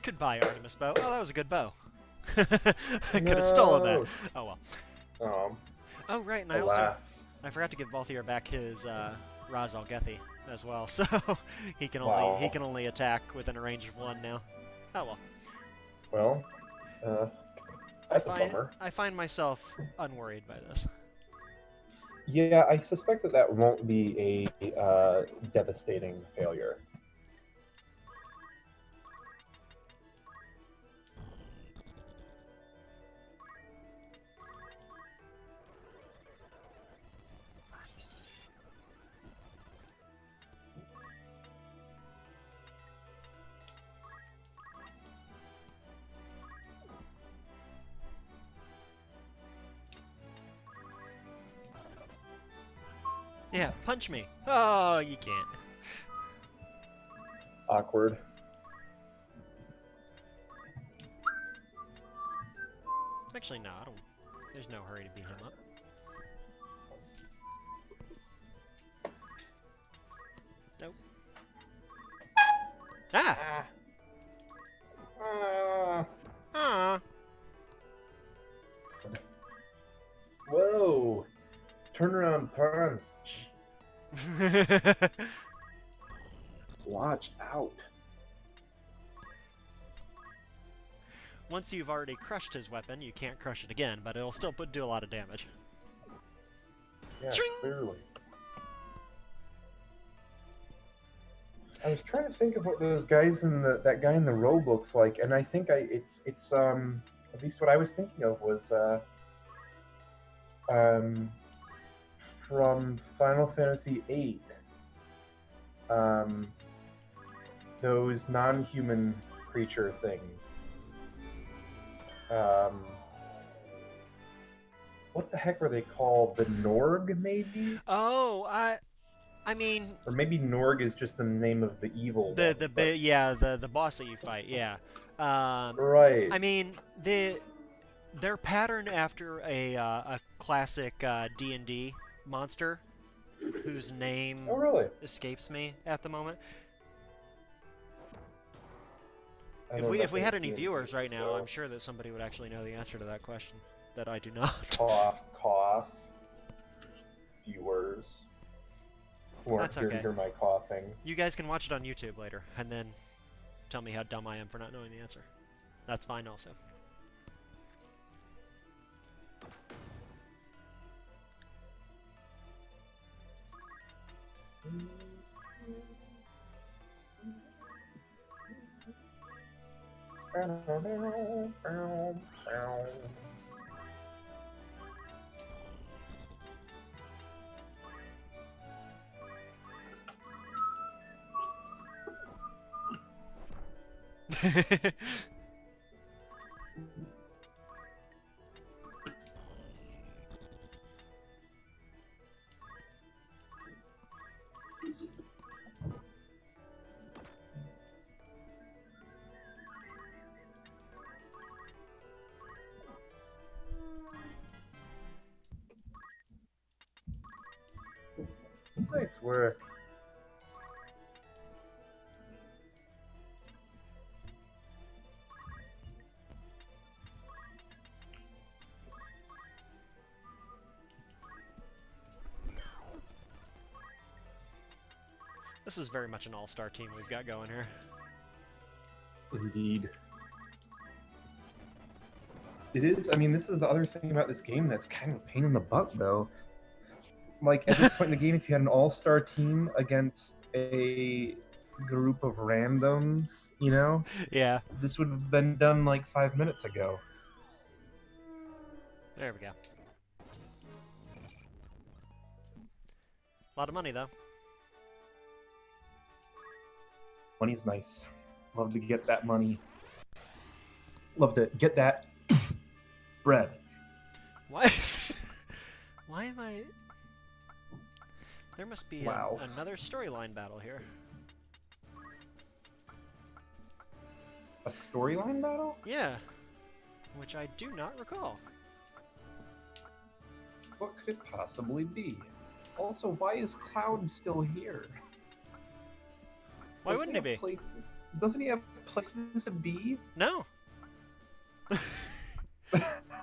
Goodbye, Artemis bow. Oh, that was a good bow. I could have stolen that. Oh well. Oh right, and Alas. I forgot to give Balthier back his Raz Al Gethi as well, so he can only attack within a range of 1 now. Oh well. Well, that's a bummer. I find myself unworried by this. Yeah, I suspect that won't be a devastating failure. Yeah, punch me. Oh, you can't. Awkward. Actually, no, I don't. There's no hurry to beat him up. Nope. Ah! Whoa! Turnaround punch. Watch out. Once you've already crushed his weapon, you can't crush it again, but it'll still do a lot of damage. Yeah, Ching! clearly. I was trying to think of what those guys in that guy in the robe looks like, and I think it's at least what I was thinking of was from Final Fantasy VIII. Those non-human creature things. What the heck were they called? The Norg, maybe? Oh, I mean, or maybe Norg is just the name of the evil. The boss that you fight, yeah. Right. I mean, they're patterned after a classic D&D monster whose name escapes me at the moment. If we had any viewers right now, I'm sure that somebody would actually know the answer to that question that I do not. Cough. Viewers. Who aren't here to hear my coughing. You guys can watch it on YouTube later, and then tell me how dumb I am for not knowing the answer. That's fine also. Nice work. This is very much an all-star team we've got going here. Indeed. It is. I mean, this is the other thing about this game that's kind of a pain in the butt, though. Like, at this point in the game, if you had an all-star team against a group of randoms, you know? Yeah. This would have been done like 5 minutes ago. There we go. A lot of money, though. Money's nice. Love to get that money. Love to get that bread. Why? Why am I? There must be Wow. another storyline battle here. A storyline battle? Yeah, which I do not recall. What could it possibly be? Also, why is Cloud still here? Why wouldn't he be? Doesn't he have places to be? No.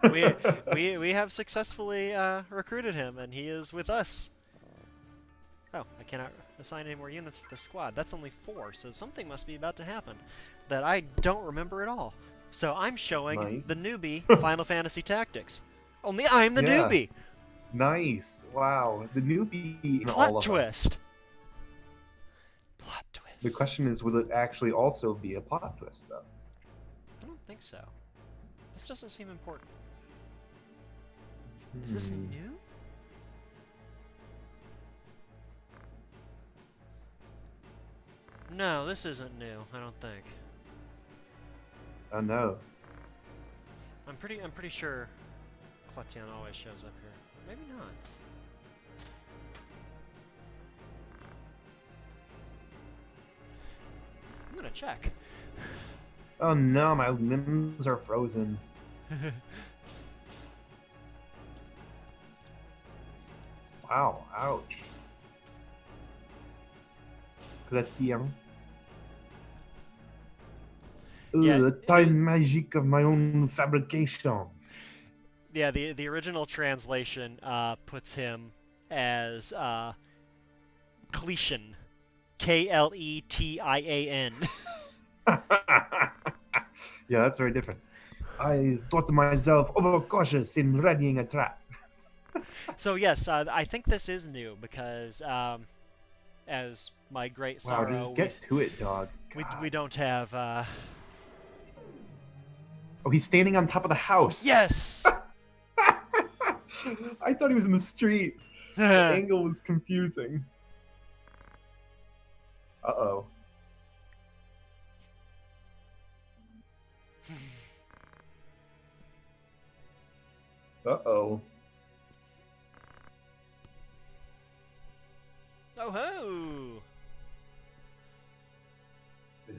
we have successfully recruited him, and he is with us. Oh, I cannot assign any more units to the squad. That's only 4, so something must be about to happen that I don't remember at all. So I'm showing the newbie Final Fantasy Tactics. Only I'm the newbie. Nice. Wow. The newbie. Plot twist. Plot twist. The question is, will it actually also be a plot twist, though? I don't think so. This doesn't seem important. Is this new? No, this isn't new. I don't think. Oh no. I'm pretty sure Cletian always shows up here. Maybe not. I'm gonna check. Oh no, my limbs are frozen. Wow, ouch. Cletian. Yeah, the time magic of my own fabrication. Yeah, the original translation puts him as Cletian. K-L-E-T-I-A-N. Yeah, that's very different. I thought myself overcautious in readying a trap. So yes, I think this is new because, as my great sorrow, Wow, just get to it, dog. We don't have. Oh, he's standing on top of the house. Yes. I thought he was in the street. The angle was confusing. Uh-oh. Uh-oh. Oh ho!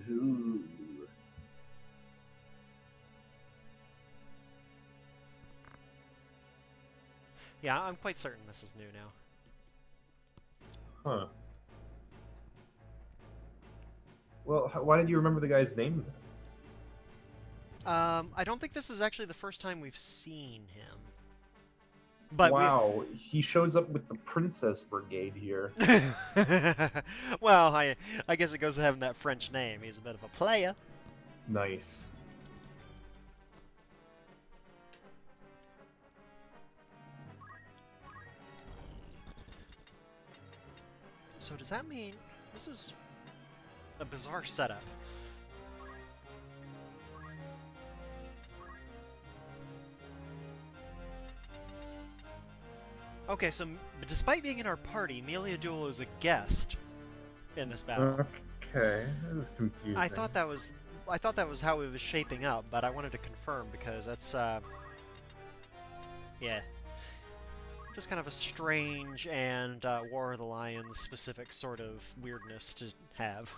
Ooh. Yeah, I'm quite certain this is new now. Huh. Well, why did you remember the guy's name then? I don't think this is actually the first time we've seen him. But wow, he shows up with the Princess Brigade here. Well, I guess it goes to having that French name. He's a bit of a player. Nice. So does that mean this is a bizarre setup? Okay, so despite being in our party, Meliadul is a guest in this battle. Okay, this is confusing. I thought that was how it was shaping up, but I wanted to confirm because that's yeah, just kind of a strange and War of the Lions specific sort of weirdness to have.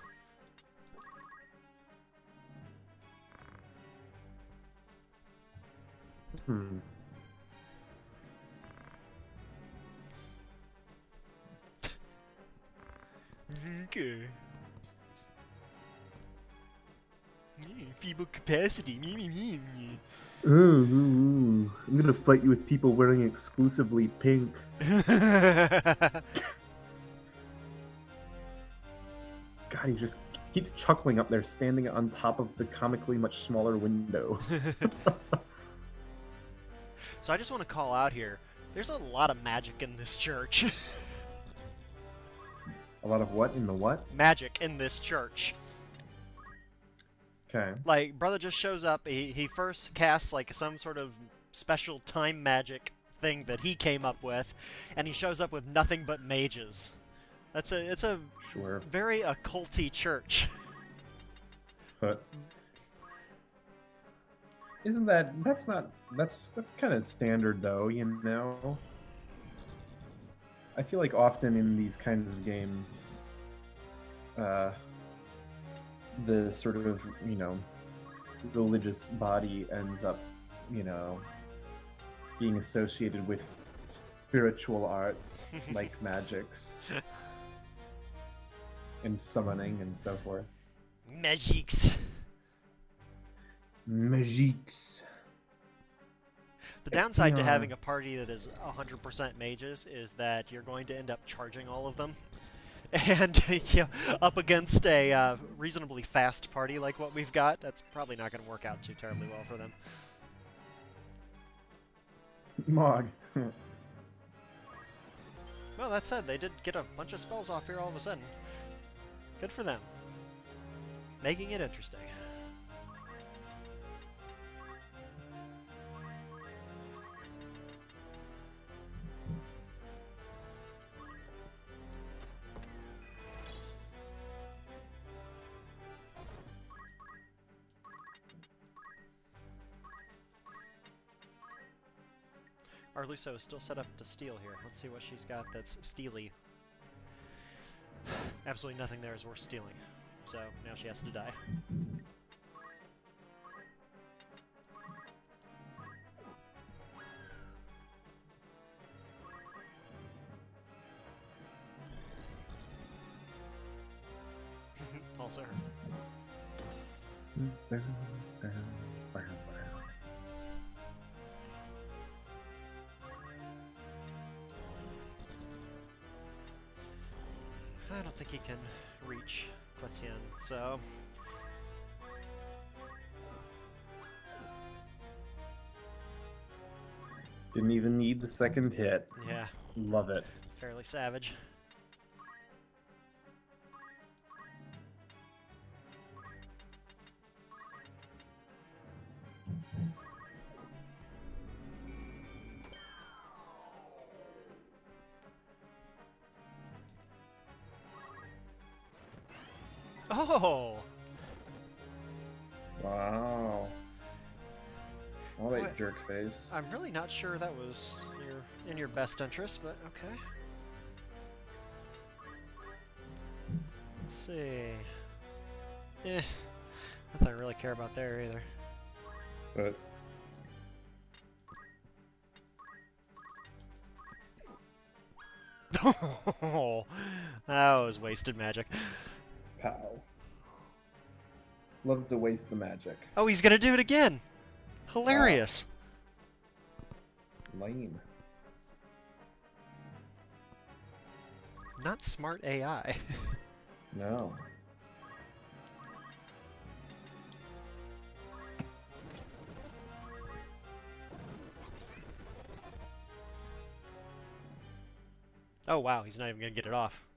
Hmm. Okay. Feeble capacity. Ooh, I'm gonna fight you with people wearing exclusively pink. God, he just keeps chuckling up there, standing on top of the comically much smaller window. So I just want to call out here, there's a lot of magic in this church. A lot of what in the what? Magic in this church. Okay. Like, brother just shows up, he first casts like some sort of special time magic thing that he came up with, and he shows up with nothing but mages. It's a Sure. very occulty church. But isn't that's kind of standard though, you know? I feel like often in these kinds of games, the sort of, you know, religious body ends up, you know, being associated with spiritual arts like magics and summoning and so forth. Magics. Magiques. The downside to having a party that is 100% mages is that you're going to end up charging all of them. And you know, up against a reasonably fast party like what we've got, that's probably not going to work out too terribly well for them. Mog. Well, that said, they did get a bunch of spells off here all of a sudden. Good for them. Making it interesting. Our Luso is still set up to steal here. Let's see what she's got that's steely. Absolutely nothing there is worth stealing. So now she has to die. Also her. I don't think he can reach Kletian, so... Didn't even need the second hit. Yeah. Love it. Fairly savage. Oh! Wow. All that What? jerk face. I'm really not sure that was in your best interest, but okay. Let's see. Nothing I really care about there either. But Oh, that was wasted magic. pow. Love to waste the magic. Oh, he's gonna do it again! Hilarious! Lame. Not smart AI. No. Oh wow, he's not even gonna get it off.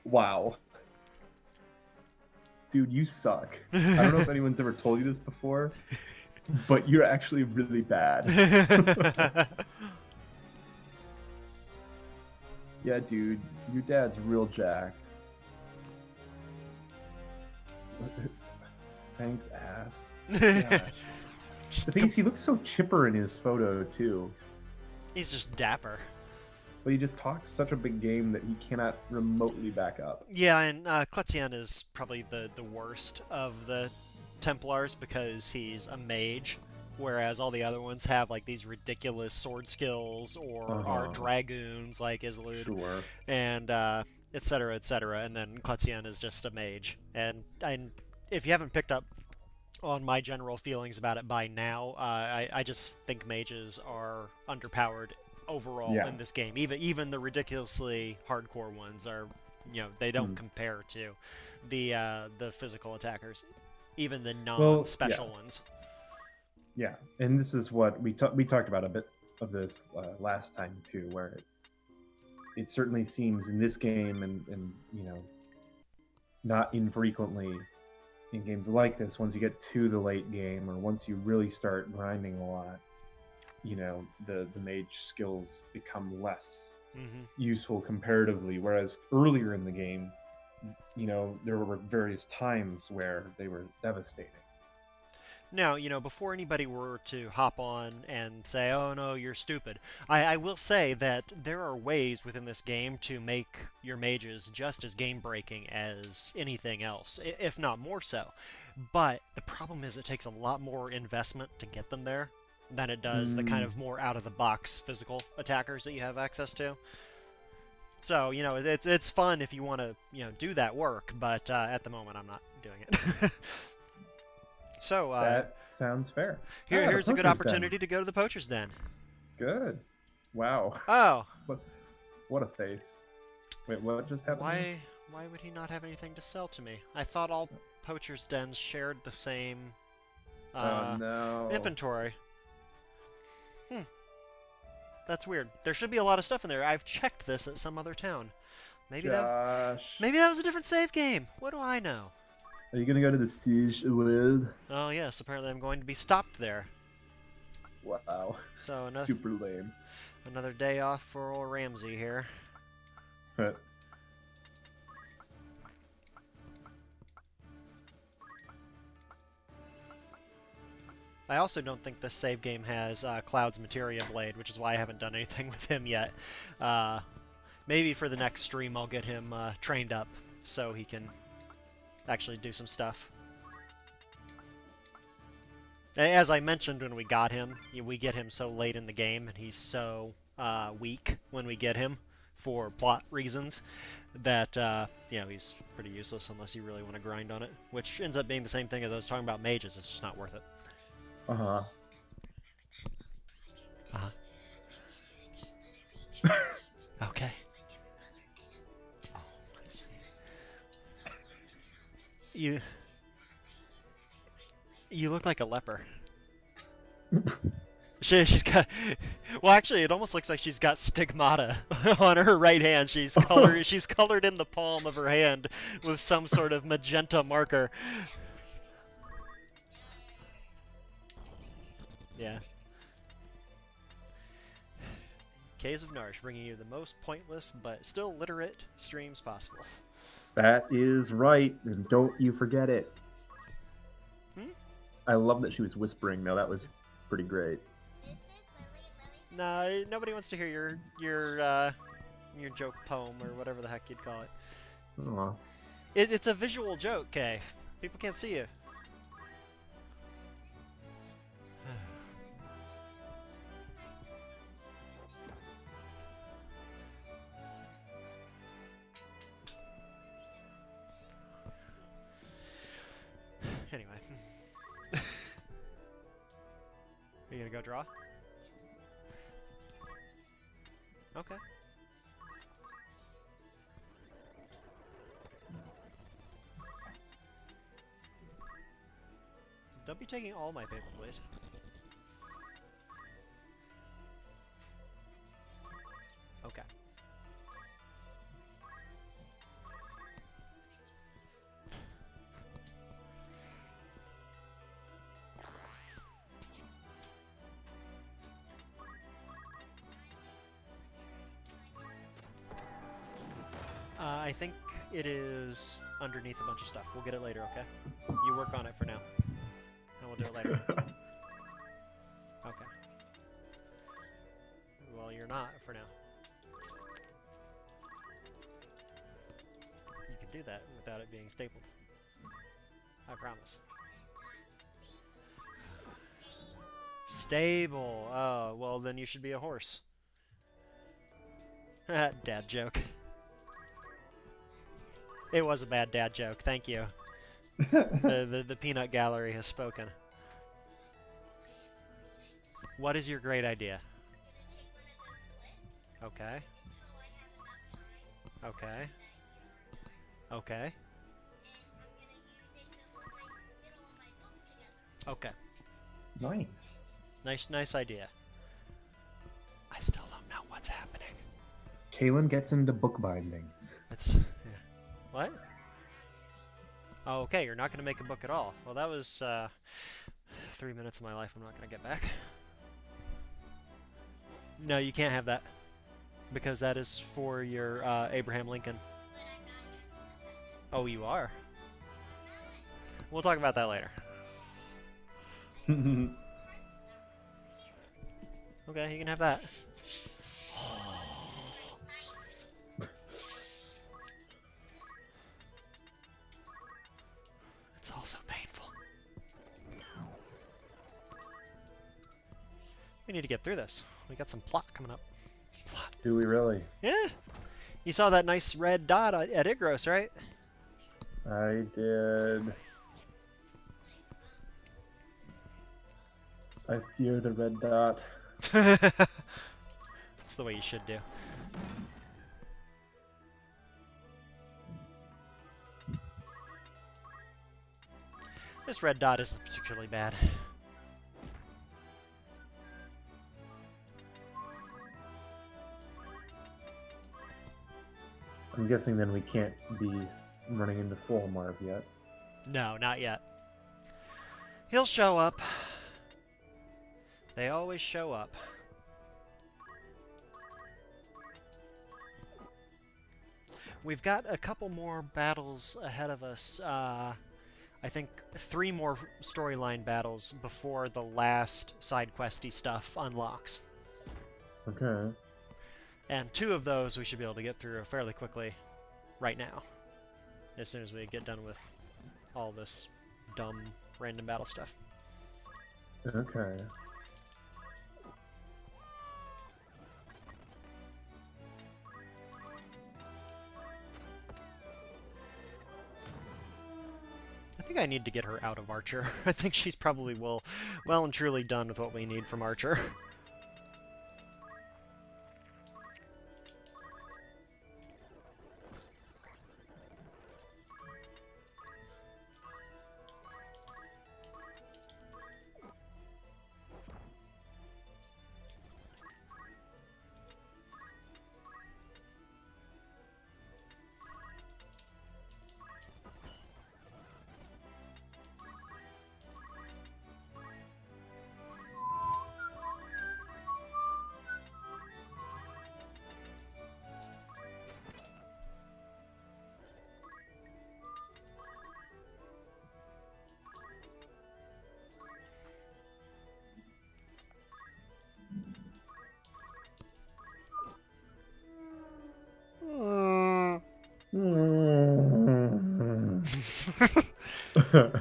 Wow. Dude, you suck. I don't know if anyone's ever told you this before, but you're actually really bad. Yeah, dude, your dad's real jacked. Thanks, ass. Gosh. The thing is, he looks so chipper in his photo, too. He's just dapper. But he just talks such a big game that he cannot remotely back up. Yeah, and Kletian is probably the worst of the Templars because he's a mage, whereas all the other ones have like these ridiculous sword skills or are dragoons like Isolde, Sure. and etc. etc. And then Kletian is just a mage. And if you haven't picked up on my general feelings about it by now, I just think mages are underpowered overall in this game. Even the ridiculously hardcore ones are, you know, they don't compare to the physical attackers, even the non-special ones. Yeah, and this is what we talked about a bit of this last time too, where it certainly seems in this game and you know, not infrequently in games like this, once you get to the late game, or once you really start grinding a lot, the mage skills become less useful comparatively. Whereas earlier in the game, there were various times where they were devastating. Now, before anybody were to hop on and say, oh no, you're stupid, I will say that there are ways within this game to make your mages just as game-breaking as anything else, if not more so. But the problem is it takes a lot more investment to get them there than it does the kind of more out-of-the-box physical attackers that you have access to. So, it's fun if you want to, do that work, but at the moment I'm not doing it. So, that sounds fair. Here's a good opportunity to go to the Poacher's Den. Good. Wow. Oh. What a face. Wait, what just happened? Why would he not have anything to sell to me? I thought all Poacher's Dens shared the same inventory. That's weird. There should be a lot of stuff in there. I've checked this at some other town. Maybe that was a different save game. What do I know? Are you gonna go to the Siege World? Oh yes, apparently I'm going to be stopped there. Wow. So super lame. Another day off for old Ramsey here. I also don't think this save game has Cloud's Materia Blade, which is why I haven't done anything with him yet. Maybe for the next stream I'll get him trained up so he can actually do some stuff. As I mentioned when we got him, we get him so late in the game, and he's so weak when we get him for plot reasons that he's pretty useless unless you really want to grind on it, which ends up being the same thing as I was talking about mages. It's just not worth it. Okay. Oh, I see. You look like a leper. She's got... Well, actually, it almost looks like she's got stigmata on her right hand. She's colored in the palm of her hand with some sort of magenta marker. Yeah. Caves of Narsh, bringing you the most pointless but still literate streams possible. That is right, and don't you forget it. I love that she was whispering, though. That was pretty great. No, nobody wants to hear your joke poem or whatever the heck you'd call it. Aww. It's a visual joke, Kay. People can't see you. Anyway. Are you gonna go draw? Okay. Don't be taking all my paper, please. Okay. I think it is underneath a bunch of stuff. We'll get it later, okay? You work on it for now. And we'll do it later. Okay. Well, you're not for now. You can do that without it being stapled. I promise. Stable. Oh, well then you should be a horse. Dad joke. It was a bad dad joke, thank you. The peanut gallery has spoken. What is your great idea? Okay. Okay. Okay. Okay. Nice idea. I still don't know what's happening. Kaylin gets into bookbinding. That's... yeah. What? Oh, okay, you're not going to make a book at all. Well, that was 3 minutes of my life I'm not going to get back. No, you can't have that. Because that is for your Abraham Lincoln. But I'm not just a peasant. Oh, you are? I'm not. We'll talk about that later. Okay, you can have that. It's all so painful. We need to get through this. We got some plot coming up. Plot. Do we really? Yeah. You saw that nice red dot at Eagrose, right? I did. I fear the red dot. That's the way you should do. This red dot isn't particularly bad. I'm guessing then we can't be running into full Marv yet. No, not yet. He'll show up. They always show up. We've got a couple more battles ahead of us. I think 3 more storyline battles before the last side questy stuff unlocks. Okay. And 2 of those we should be able to get through fairly quickly right now. As soon as we get done with all this dumb random battle stuff. Okay. I think I need to get her out of Archer. I think she's probably well and truly done with what we need from Archer.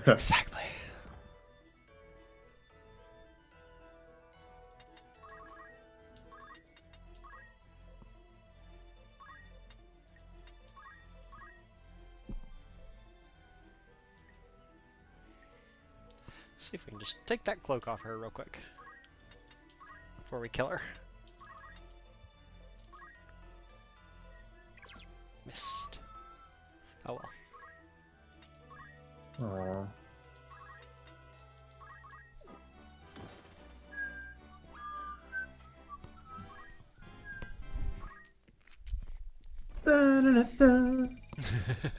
Exactly. See if we can just take that cloak off her real quick before we kill her. Missed. Oh well. Aww.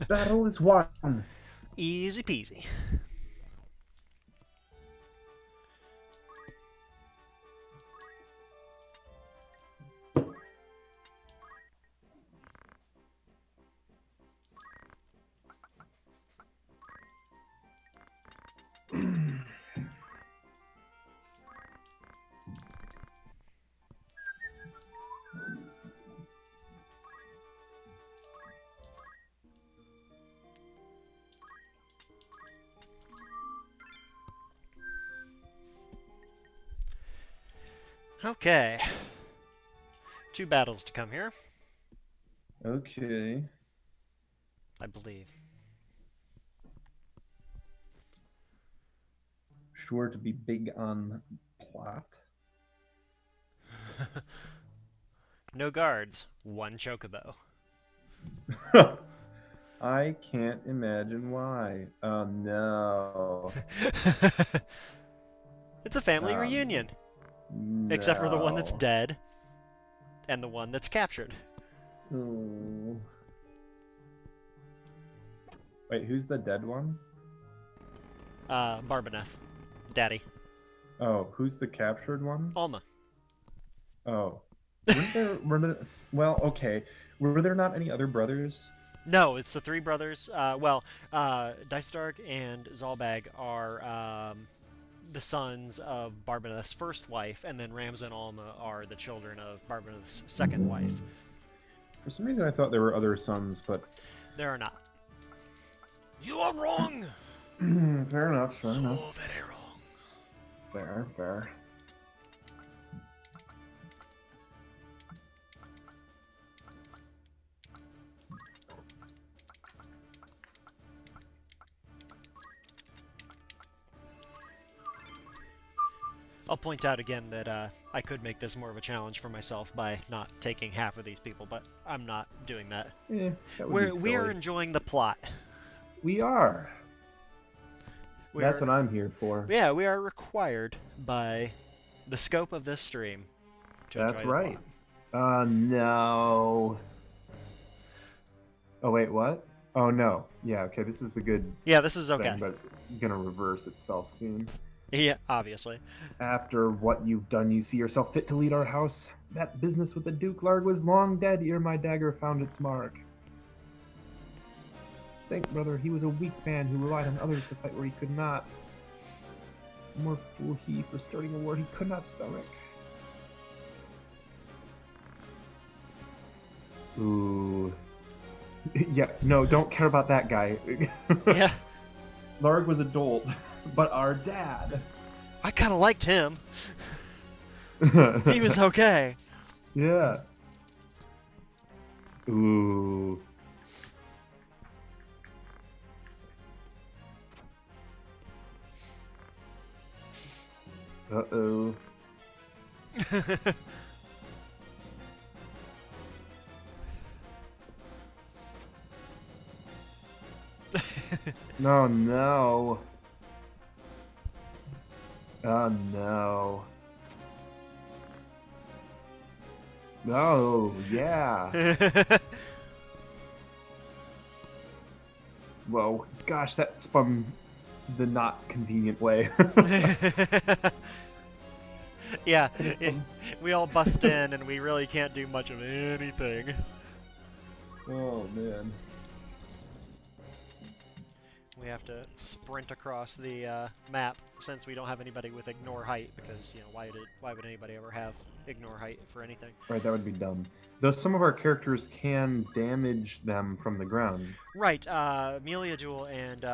Battle is won. Easy peasy. Okay. 2 battles to come here, Okay. I believe. Sure to be big on plot. No guards, 1 chocobo. I can't imagine why. Oh no. It's a family reunion. Except for the one that's No. dead and the one that's captured. Oh. Wait, who's the dead one? Barbaneth. Daddy. Oh, who's the captured one? Alma. Oh. Well, okay. Were there not any other brothers? No, it's the three brothers. Dicedark and Zalbag are the sons of Barbaneth's first wife, and then Rams and Alma are the children of Barbaneth's second wife. For some reason, I thought there were other sons, but... There are not. You are wrong! Fair enough, fair enough. So very wrong. Fair, fair. I'll point out again that I could make this more of a challenge for myself by not taking half of these people, but I'm not doing that. Yeah, that would be We are silly. enjoying the plot. We are. That's what I'm here for. Yeah, we are required by the scope of this stream to That's enjoy right. the plot. No. Oh, wait, what? Oh, no. Yeah, okay, this is the good Yeah, this is okay. thing, but it's gonna reverse itself soon. Yeah, obviously. After what you've done, you see yourself fit to lead our house. That business with the Duke Larg was long dead ere my dagger found its mark. Think, brother, he was a weak man who relied on others to fight where he could not. More fool he for starting a war he could not stomach. Ooh. Yeah, no, don't care about that guy. Yeah. Larg was a dolt, but our dad. I kind of liked him. He was okay. Yeah. Ooh. Uh-oh. No, no. Oh, no. No, yeah. Whoa, gosh, that spun the not convenient way. Yeah, we all bust in and we really can't do much of anything. Oh, man. We have to sprint across the map since we don't have anybody with ignore height because, you know, why would anybody ever have ignore height for anything? Right, that would be dumb. Though some of our characters can damage them from the ground. Right, Amelia Jewel and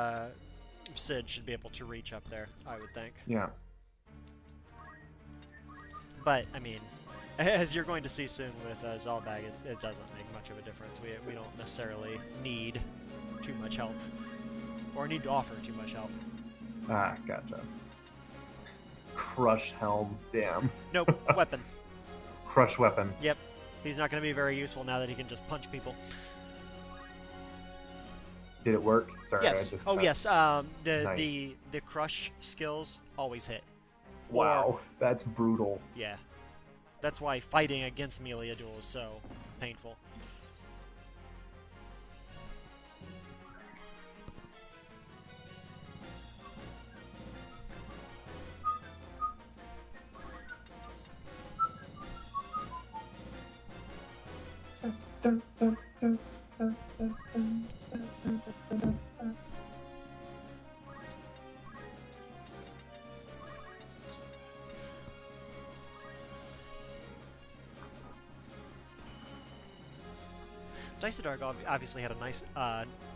Sid should be able to reach up there, I would think. Yeah. But, I mean, as you're going to see soon with Zalbag, it doesn't make much of a difference. We don't necessarily need too much help. Or need to offer too much help. Ah, gotcha. Crush helm, damn. Nope, weapon. Crush weapon. Yep. He's not going to be very useful now that he can just punch people. Did it work? Sorry, Yes. I just... Oh, yes. Nice. The crush skills always hit. Wow, Or- that's brutal. Yeah. That's why fighting against Melia Duel is so painful. Dicedark obviously had a nice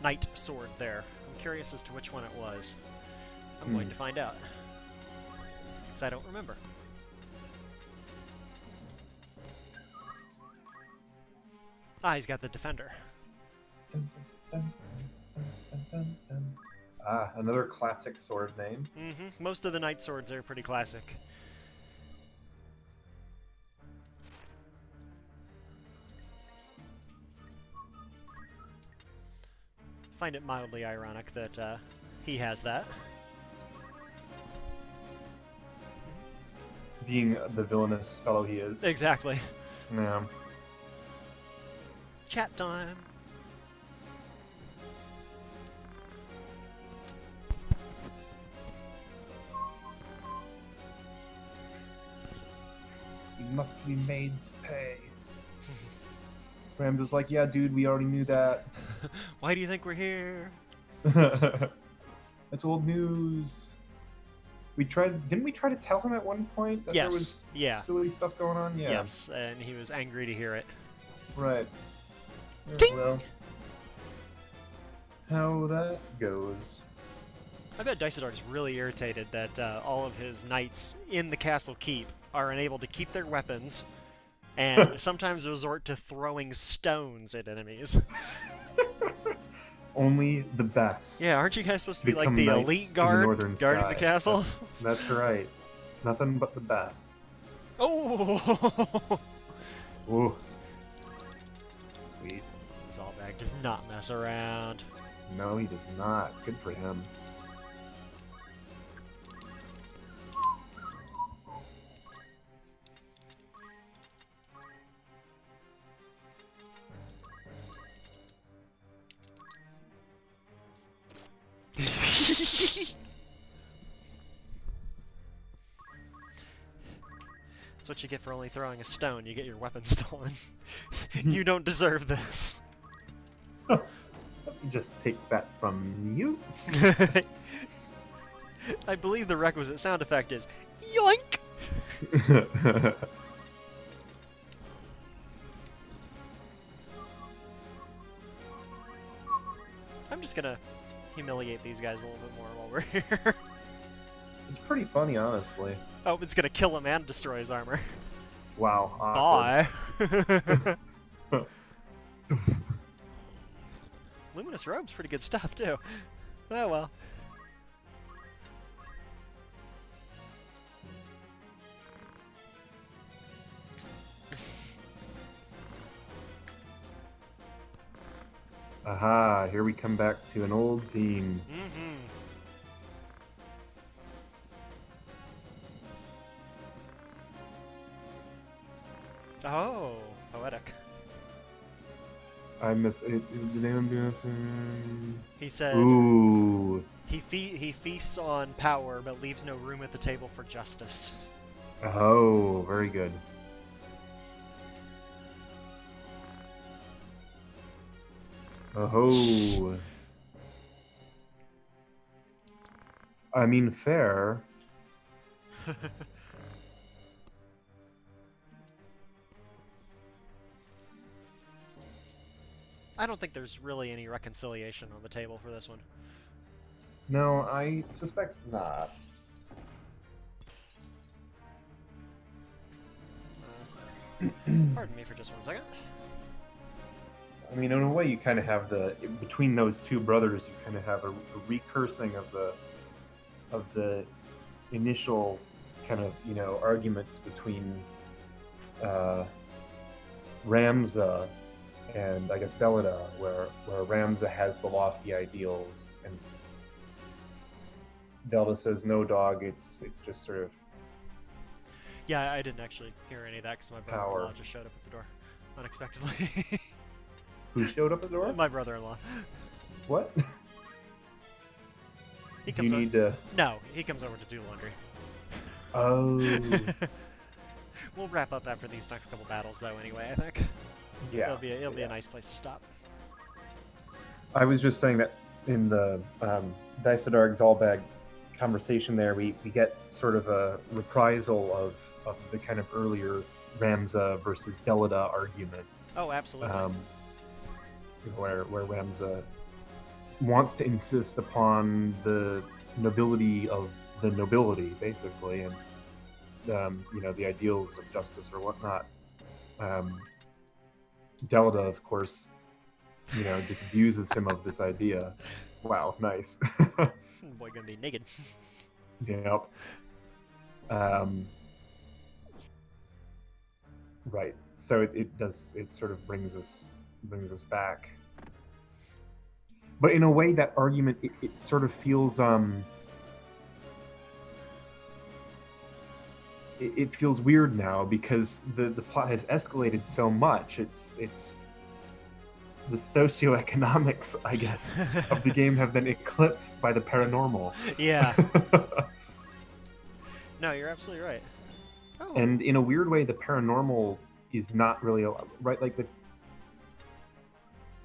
knight sword there. I'm curious as to which one it was. I'm going to find out. Because I don't remember. Ah, he's got the defender. Ah, another classic sword name. Mm-hmm. Most of the knight swords are pretty classic. Find it mildly ironic that he has that. Being the villainous fellow he is. Exactly. Yeah. Chat time. must be made to pay. Rams is like, yeah, dude, we already knew that. Why do you think we're here? That's old news. Didn't we try to tell him at one point that there was silly stuff going on? Yeah. Yes, and he was angry to hear it. Right. Ding! Well, how that goes. I bet Dicedog is really irritated that all of his knights in the castle keep are unable to keep their weapons, and sometimes resort to throwing stones at enemies. Only the best. Yeah, aren't you guys supposed to be like become the knights elite in guard northern guarding the sky. castle? That's right. Nothing but the best. Oh! Ooh. Sweet. Zalbag does not mess around. No, he does not. Good for him. That's what you get for only throwing a stone. You get your weapon stolen. You don't deserve this. Let me just take that from you. I believe the requisite sound effect is yoink! I'm just gonna humiliate these guys a little bit more while we're here. It's pretty funny, honestly. Oh, it's gonna kill him and destroy his armor. Wow. Bye. Luminous robe's pretty good stuff, too. Oh, well. Aha, here we come back to an old theme. Mm-hmm. Oh, poetic. I miss it. He said Ooh. he feasts on power but leaves no room at the table for justice. Oh, very good. Oh. I mean, fair. I don't think there's really any reconciliation on the table for this one. No, I suspect not. Pardon me for just 1 second. I mean, in a way, you kind of have between those two brothers, you kind of have a recursing of the initial kind of, arguments between Ramza and I guess Delida, where Ramza has the lofty ideals and Delta says, "No, dog. It's just sort of." Yeah, I didn't actually hear any of that because my brother-in-law just showed up at the door unexpectedly. Who showed up at the door? My brother-in-law. What? He comes you need to. No, he comes over to do laundry. Oh. We'll wrap up after these next couple battles, though. Anyway, I think. Yeah. It'll be a nice place to stop. I was just saying that in the Dicedar Zalbag conversation there, we get sort of a reprisal of the kind of earlier Ramza versus Delida argument. Oh, absolutely. Where Ramza wants to insist upon the nobility of the nobility, basically, and the ideals of justice or whatnot. Delida, of course, disabuses him of this idea. Wow, nice. Boy, gonna be naked. Yep. Right. So it sort of brings us back. But in a way, that argument it sort of feels it feels weird now because the plot has escalated so much. It's the socioeconomics, I guess, of the game have been eclipsed by the paranormal. Yeah. No, you're absolutely right. Oh. And in a weird way, the paranormal is not really right. Like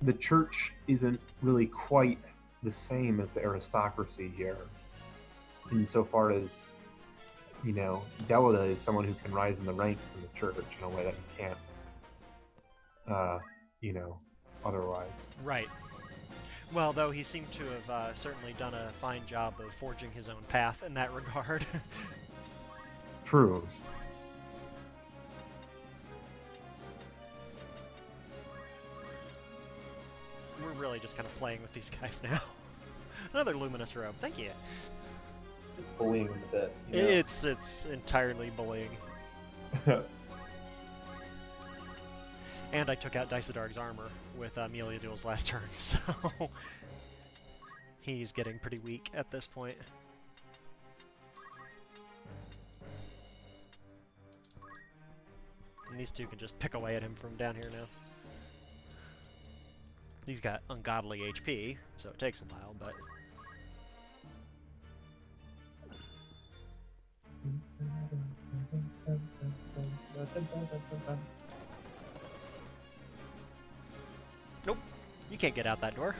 the church isn't really quite the same as the aristocracy here, insofar as, you know, Delta is someone who can rise in the ranks in the church in a way that he can't, you know, otherwise. Right. Well, though he seemed to have certainly done a fine job of forging his own path in that regard. True. We're really just kind of playing with these guys now. Another luminous robe. Thank you. Just bullying him a bit. You know? It's entirely bullying. And I took out Dysodarg's armor with Amelia Duel's last turn, so he's getting pretty weak at this point. And these two can just pick away at him from down here now. He's got ungodly HP, so it takes a while, but... Nope, you can't get out that door.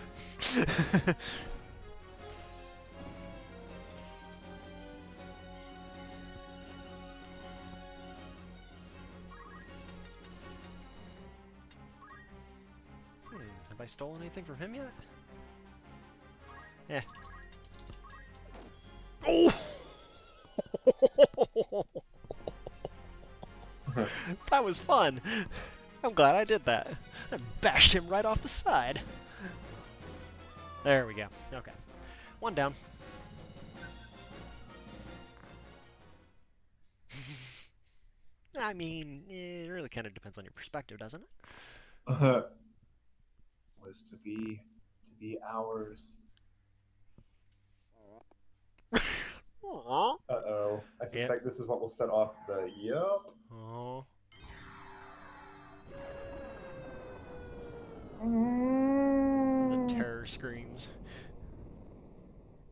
Have I stolen anything from him yet? Yeah. Oh! That was fun. I'm glad I did that. I bashed him right off the side. There we go. Okay. One down. I mean, it really kind of depends on your perspective, doesn't it? Was to be ours. Aww. Uh-oh. I suspect this is what will set off the yup. Oh. The terror screams.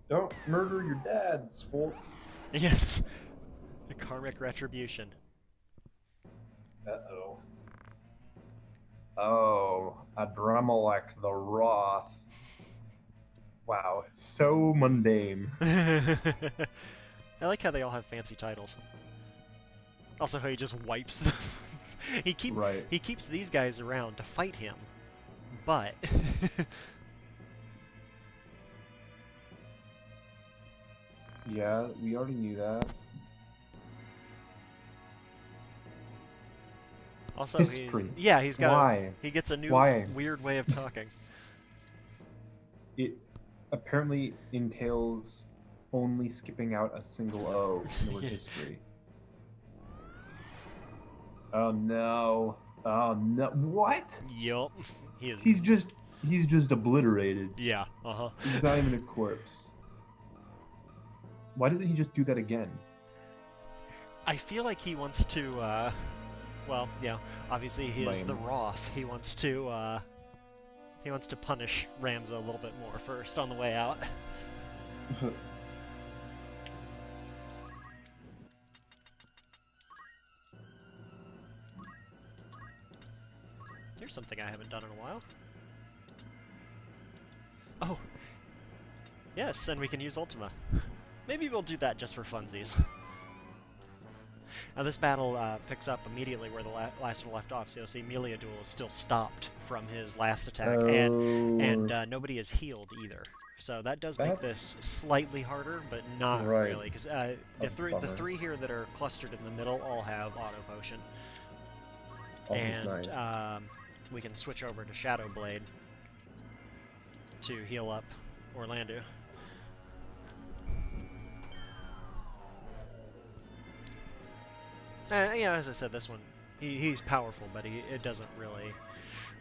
Don't murder your dads, folks. Yes. The karmic retribution. Uh-oh. Oh, Adramelech the Wroth. Wow, so mundane. I like how they all have fancy titles. Also how he just wipes them. He keeps these guys around to fight him, but... Yeah, we already knew that. Also, History. he's got Why? He gets a new weird way of talking. It apparently entails only skipping out a single O in the word history. Oh no. Oh no. What? Yup. He's just obliterated. Yeah, uh-huh. He's not even a corpse. Why doesn't he just do that again? I feel like he wants to, well, yeah, obviously he is the Wroth. He wants to punish Ramza a little bit more first on the way out. Here's something I haven't done in a while. Oh! Yes, and we can use Ultima. Maybe we'll do that just for funsies. Now this battle picks up immediately where the last one left off, so you'll see Melia Duel is still stopped from his last attack, and nobody is healed either. So that does make this slightly harder, but not really, because the three here that are clustered in the middle all have auto potion, and we can switch over to Shadow Blade to heal up Orlando. Yeah, as I said, this one, he's powerful, but it doesn't really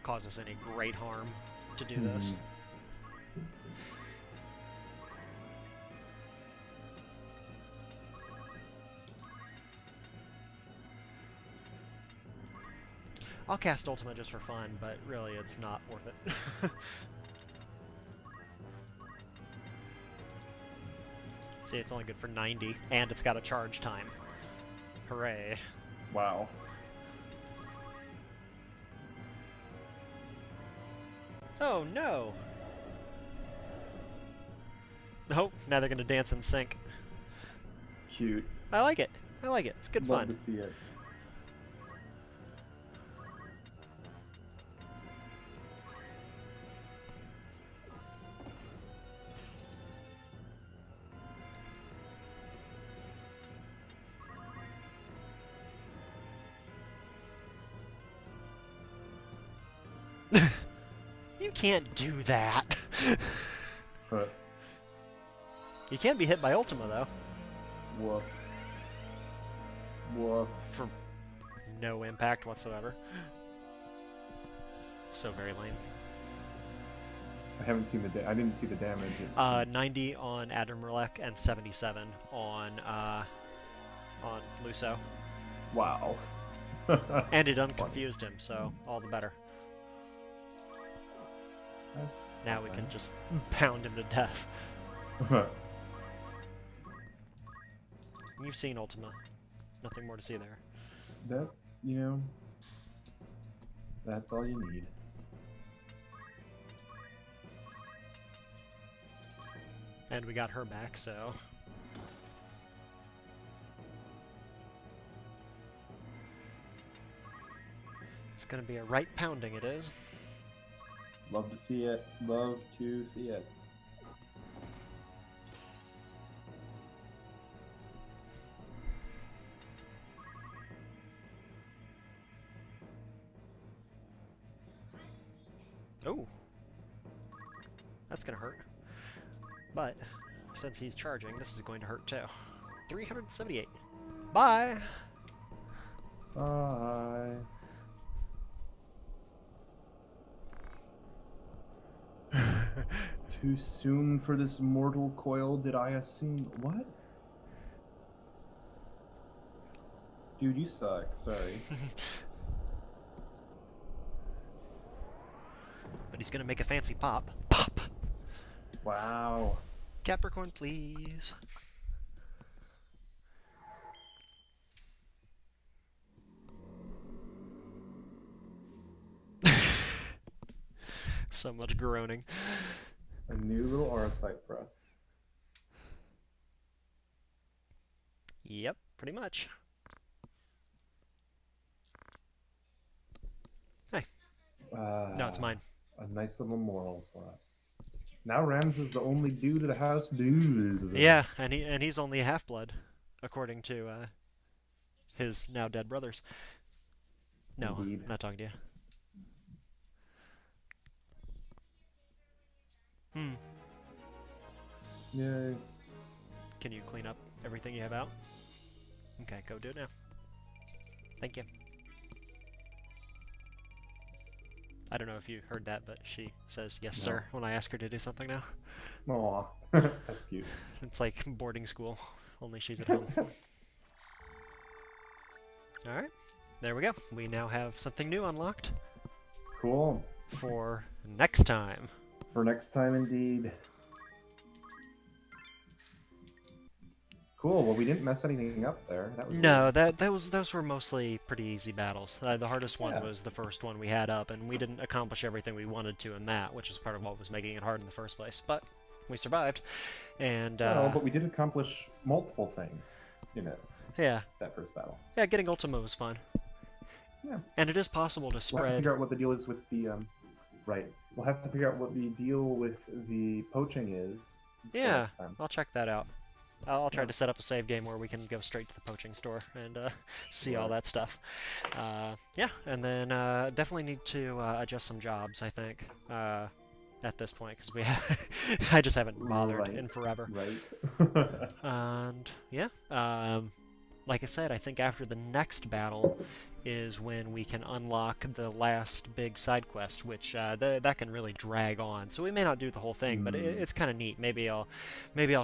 cause us any great harm to do this. I'll cast Ultima just for fun, but really it's not worth it. See, it's only good for 90, and it's got a charge time. Hooray. Wow. Oh, no! Oh, now they're gonna dance in sync. Cute. I like it. I like it. It's good Love fun. to see it. You can't do that. But You can't be hit by Ultima, though. woof. Woof. For no impact whatsoever. So very lame. I haven't seen I didn't see the damage. 90 on Admiralek and 77 on Luso. Wow. And it unconfused him, so all the better. Now we can just pound him to death. You've seen Ultima. Nothing more to see there. That's, you know, that's all you need. And we got her back, so... It's gonna be a right pounding, it is. Love to see it. Love to see it. Oh! That's gonna hurt. But, since he's charging, this is going to hurt too. 378. Bye! Bye. Too soon for this mortal coil, did I assume? What? Dude, you suck. Sorry. But he's gonna make a fancy pop. Pop! Wow. Capricorn, please. So much groaning. A new little aura site for us. Yep, pretty much. Hey. No, it's mine. A nice little moral for us. Now Rams is the only dude of the house dude. Yeah, and he's only a half-blood, according to his now dead brothers. No, Indeed. I'm not talking to you. Yay. Can you clean up everything you have out? Okay, go do it now. Thank you. I don't know if you heard that, but she says yes, No. sir, when I ask her to do something now. Aw. That's cute. It's like boarding school, only she's at home. Alright, there we go. We now have something new unlocked Cool. for next time. For next time, indeed. Cool. Well, we didn't mess anything up there. That was No, those were mostly pretty easy battles. The hardest one Yeah. was the first one we had up, and we didn't accomplish everything we wanted to in that, which is part of what was making it hard in the first place. But we survived, and No, but we did accomplish multiple things in it. yeah, That first battle. yeah, getting Ultima was fun. Yeah. And it is possible to We'll have to spread. figure out what the deal is with the right. We'll have to figure out what the deal with the poaching is. for Yeah, next time. I'll check that out. I'll try Yeah. to set up a save game where we can go straight to the poaching store and see all Right. that stuff. Yeah, and then definitely need to adjust some jobs, I think, at this point, because I just haven't bothered Right. in forever. Right. And yeah, like I said, I think after the next battle is when we can unlock the last big side quest, which that can really drag on. So we may not do the whole thing, but it's kind of neat. Maybe I'll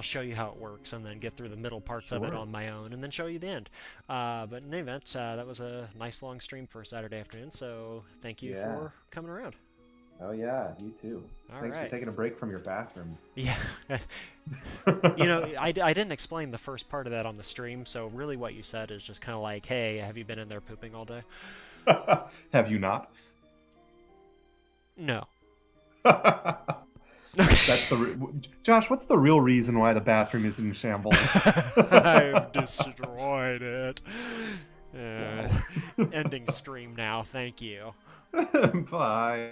show you how it works and then get through the middle parts of it Sure. on my own and then show you the end. But in any event, that was a nice long stream for a Saturday afternoon. So thank you Yeah. for coming around. Oh yeah, you too. All Thanks right. for taking a break from your bathroom. Yeah. You know, I didn't explain the first part of that on the stream, so really what you said is just kind of like, hey, have you been in there pooping all day? Have you not? No. That's Josh. What's the real reason why the bathroom is in shambles? I've destroyed it. Wow. Ending stream now. Thank you. Bye.